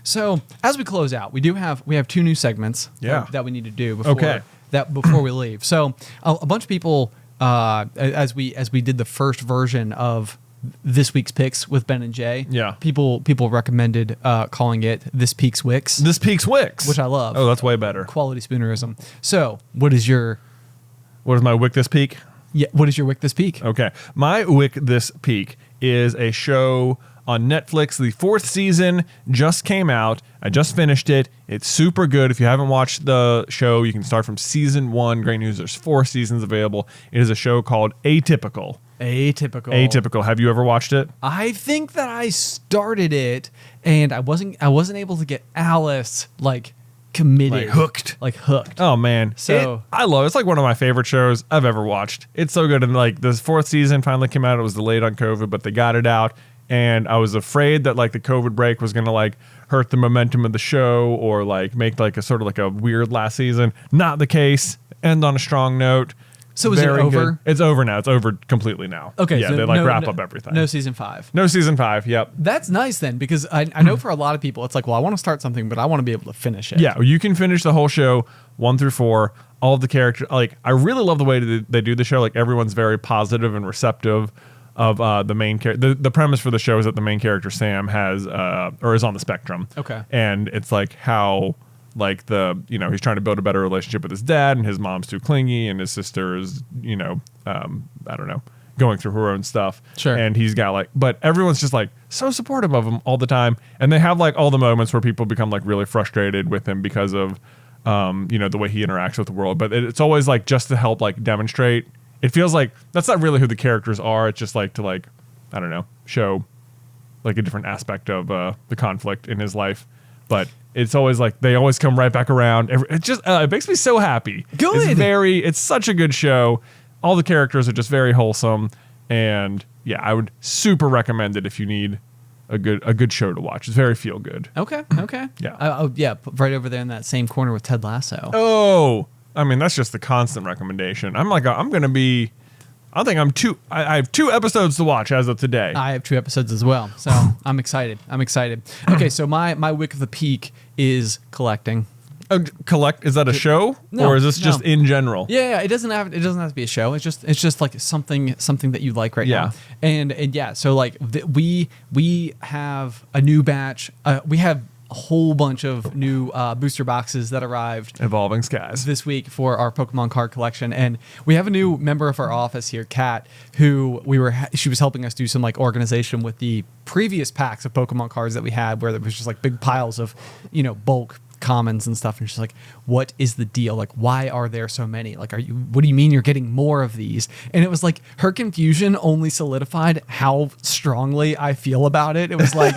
So as we close out, we have 2 new segments that we need to do before we leave. So a bunch of people, as we did the first version of this week's picks with Ben and Jay, people recommended calling it This Peak's Wicks. This Peak's Wicks, which I love. Oh, that's way better. Quality spoonerism. So what is my Wick This Peak? Yeah, what is your Wick This Peak? Okay, my Wick This Peak is a show on Netflix. The 4th season just came out. I just finished it. It's super good. If you haven't watched the show, you can start from season 1. Great news, there's 4 seasons available. It is a show called Atypical. Have you ever watched it? I think that I started it and I wasn't able to get Alice committed. Like hooked. Oh man. So I love it. It's like one of my favorite shows I've ever watched. It's so good. And like this 4th season finally came out. It was delayed on COVID, but they got it out. And I was afraid that like the COVID break was going to like hurt the momentum of the show or like make like a sort of like a weird last season. Not the case. End on a strong note. So is it over? Good. It's over now. It's over completely now. Okay. Yeah, so they wrap up everything. No season 5. No season 5. Yep. That's nice then, because I know for a lot of people, it's like, well, I want to start something, but I want to be able to finish it. Yeah. You can finish the whole show 1 through 4. All of the characters. Like, I really love the way they do the show. Like, everyone's very positive and receptive of the main character. The premise for the show is that the main character, Sam, has or is on the spectrum. Okay. And it's like how like he's trying to build a better relationship with his dad, and his mom's too clingy, and his sister is, I don't know, going through her own stuff. Sure. And he's got but everyone's just like so supportive of him all the time. And they have like all the moments where people become like really frustrated with him because of, the way he interacts with the world. But it's always like just to help like demonstrate. It feels like that's not really who the characters are. It's just like to like, I don't know, show like a different aspect of the conflict in his life. But it's always like they always come right back around. It just it makes me so happy. Good. It's such a good show. All the characters are just very wholesome, and yeah, I would super recommend it if you need a good show to watch. It's very feel good. Okay. Yeah. Right over there in that same corner with Ted Lasso. Oh, I mean that's just the constant recommendation. I have 2 episodes to watch as of today. I have 2 episodes as well, so I'm excited. Okay, so my Wick of the Peak is collecting. Is that a show, No, or is this just in general? Yeah, it doesn't have to be a show. It's just like something that you like right now. And yeah, so like we have a new batch. We have a whole bunch of new booster boxes that arrived Evolving Skies this week for our Pokemon card collection, and we have a new member of our office here, Kat, who she was helping us do some like organization with the previous packs of Pokemon cards that we had, where there was just like big piles of bulk commons and stuff, and she's like, what is the deal? Like, why are there so many? Like, what do you mean you're getting more of these? And it was like her confusion only solidified how strongly I feel about it. It was like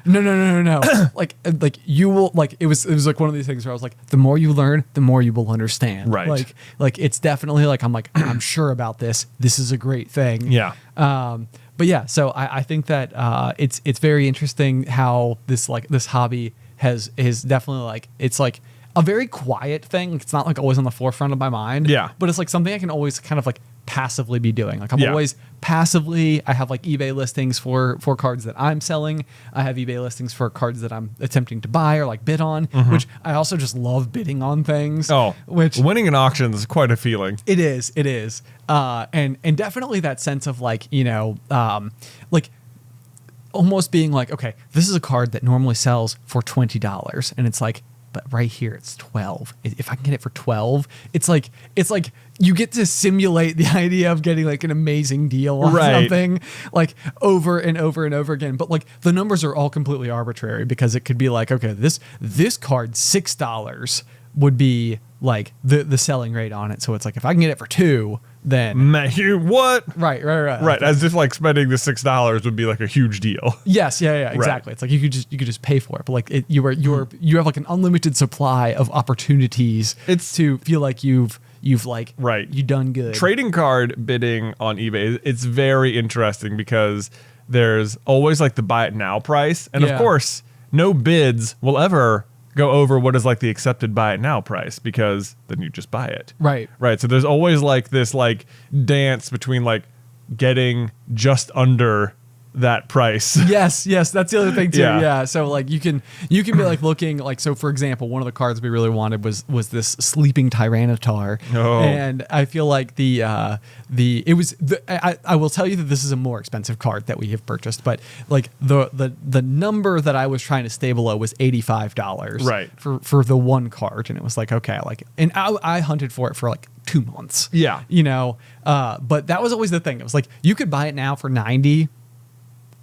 no. like you will, like, it was like one of these things where I was like, the more you learn, the more you will understand. Right. Like it's definitely like, I'm sure about this. This is a great thing. Yeah. But yeah, so I think that it's very interesting how this hobby is definitely like, it's like a very quiet thing. It's not like always on the forefront of my mind. Yeah. But it's like something I can always kind of like passively be doing. Like I'm always passively, I have like eBay listings for cards that I'm selling. I have eBay listings for cards that I'm attempting to buy or like bid on, which I also just love bidding on things. Oh, which winning an auction is quite a feeling. It is. And definitely that sense of like, like almost being like, okay, this is a card that normally sells for $20, and it's like, but right here it's 12. If I can get it for 12, it's like you get to simulate the idea of getting like an amazing deal on something like over and over and over again. But like the numbers are all completely arbitrary because it could be like, okay, this card $6 would be like the selling rate on it. So it's like if I can get it for 2, then what? Right. As if like spending the $6 would be like a huge deal. Yes, yeah, exactly. It's like you could just pay for it, but like you have like an unlimited supply of opportunities. It's to feel like you've like you've done good. Trading card bidding on eBay, it's very interesting because there's always like the buy it now price, and of course, no bids will ever go over what is like the accepted buy it now price because then you just buy it. Right. So there's always like this like dance between like getting just under that price. Yes, that's the other thing too. Yeah. So like you can be like looking like, so for example, one of the cards we really wanted was this sleeping Tyranitar. Oh. And I feel like I will tell you that this is a more expensive card that we have purchased, but like the number that I was trying to stay below was $85. Right. For the one card. And it was like, okay, like, and I hunted for it for like 2 months. Yeah. You know, but that was always the thing. It was like, you could buy it now for 90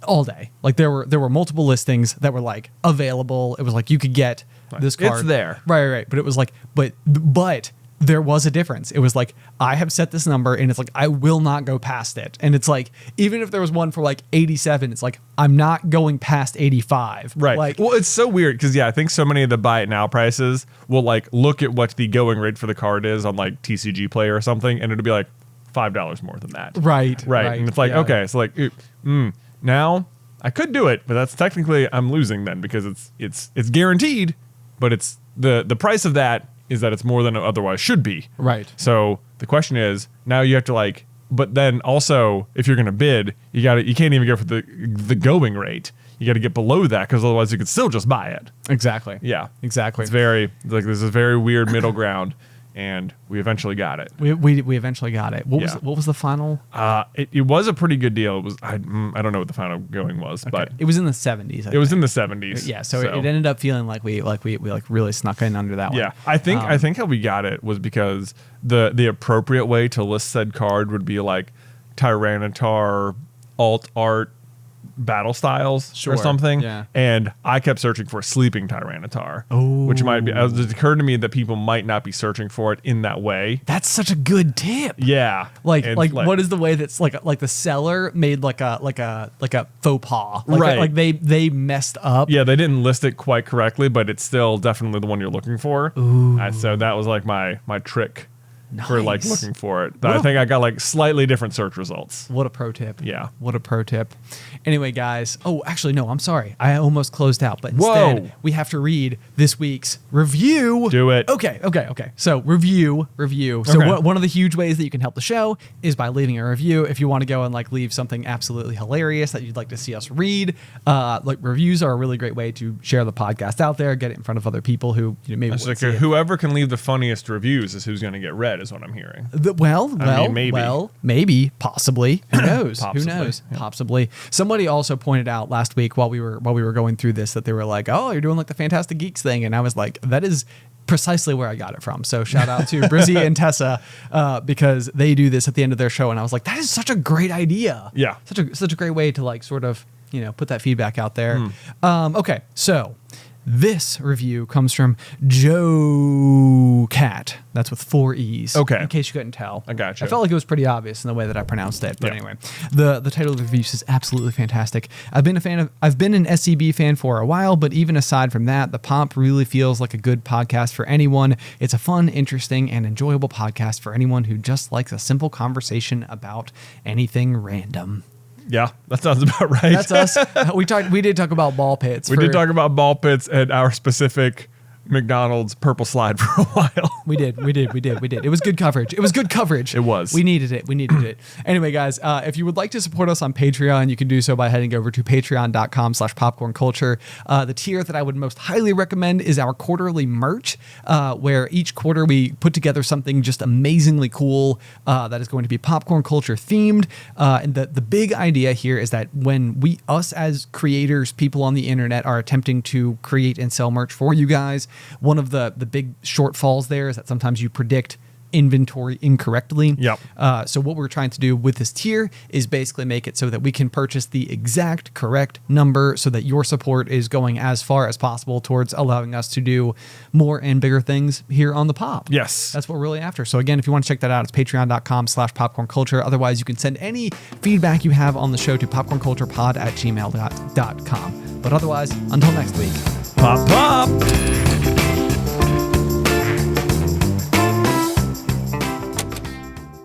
all day. Like there were multiple listings that were like available. It was like you could get this card. It's there. Right. But it was like, but there was a difference. It was like, I have set this number and it's like, I will not go past it. And it's like, even if there was one for like 87, it's like, I'm not going past 85. Right. Like, well, it's so weird because I think so many of the buy it now prices will like look at what the going rate for the card is on like TCG Play or something, and it'll be like $5 more than that. Right. And it's like, okay, so like, now I could do it, but that's technically I'm losing then because it's guaranteed, but it's the price of that is that it's more than it otherwise should be. Right. So the question is, now you have to like, but then also if you're going to bid, you can't even go for the going rate. You got to get below that because otherwise you could still just buy it. Exactly. Yeah. Exactly. It's very like there's a very weird middle ground. And we eventually got it. We eventually got it. What was the final? It was a pretty good deal. It was I don't know what the final going was, but it was in the 70s. It was in the 70s. Yeah, so it ended up feeling like we really snuck in under that one. Yeah, I think how we got it was because the appropriate way to list said card would be like Tyranitar alt art battle styles or something. Yeah. And I kept searching for sleeping Tyranitar, which might be, it occurred to me that people might not be searching for it in that way. That's such a good tip. Yeah. Like what is the way that's like the seller made like a faux pas. Right. Like they messed up. Yeah, they didn't list it quite correctly, but it's still definitely the one you're looking for. So that was like my trick. Nice. For like looking for it. I think I got like slightly different search results. What a pro tip. Yeah. What a pro tip. Anyway, guys. Oh, actually, no, I'm sorry. I almost closed out, but instead we have to read this week's review. Do it. Okay. So review. So one of the huge ways that you can help the show is by leaving a review. If you want to go and like leave something absolutely hilarious that you'd like to see us read, like reviews are a really great way to share the podcast out there, get it in front of other people who maybe like whoever can leave the funniest reviews is who's going to get read. Is what I'm hearing. Maybe, possibly. Who knows? Possibly. Who knows? Yeah. Possibly. Somebody also pointed out last week while we were going through this that they were like, "Oh, you're doing like the Fantastic Geeks thing," and I was like, "That is precisely where I got it from." So shout out to Brizzy and Tessa because they do this at the end of their show, and I was like, "That is such a great idea." Yeah, such a great way to like sort of put that feedback out there. Okay, so. This review comes from Joe Cat. That's with 4 E's. Okay. In case you couldn't tell. I got you. I felt like it was pretty obvious in the way that I pronounced it. But anyway, the title of the review is absolutely fantastic. I've been an SCB fan for a while, but even aside from that, the Pomp really feels like a good podcast for anyone. It's a fun, interesting, and enjoyable podcast for anyone who just likes a simple conversation about anything random. Yeah, that sounds about right. That's us. We did talk about ball pits. We did talk about ball pits and our specific McDonald's purple slide for a while. We did. It was good coverage. It was. We needed it. Anyway, guys, if you would like to support us on Patreon, you can do so by heading over to patreon.com/popcornculture. The tier that I would most highly recommend is our quarterly merch, where each quarter we put together something just amazingly cool that is going to be popcorn culture themed. And the big idea here is that when us as creators, people on the internet, are attempting to create and sell merch for you guys, One of the big shortfalls there is that sometimes you predict inventory incorrectly. Yep. So what we're trying to do with this tier is basically make it so that we can purchase the exact correct number so that your support is going as far as possible towards allowing us to do more and bigger things here on the Pop. Yes. That's what we're really after. So again, if you want to check that out, it's patreon.com/popcornculture. Otherwise, you can send any feedback you have on the show to popcornculturepod@gmail.com. But otherwise, until next week, Pop, pop.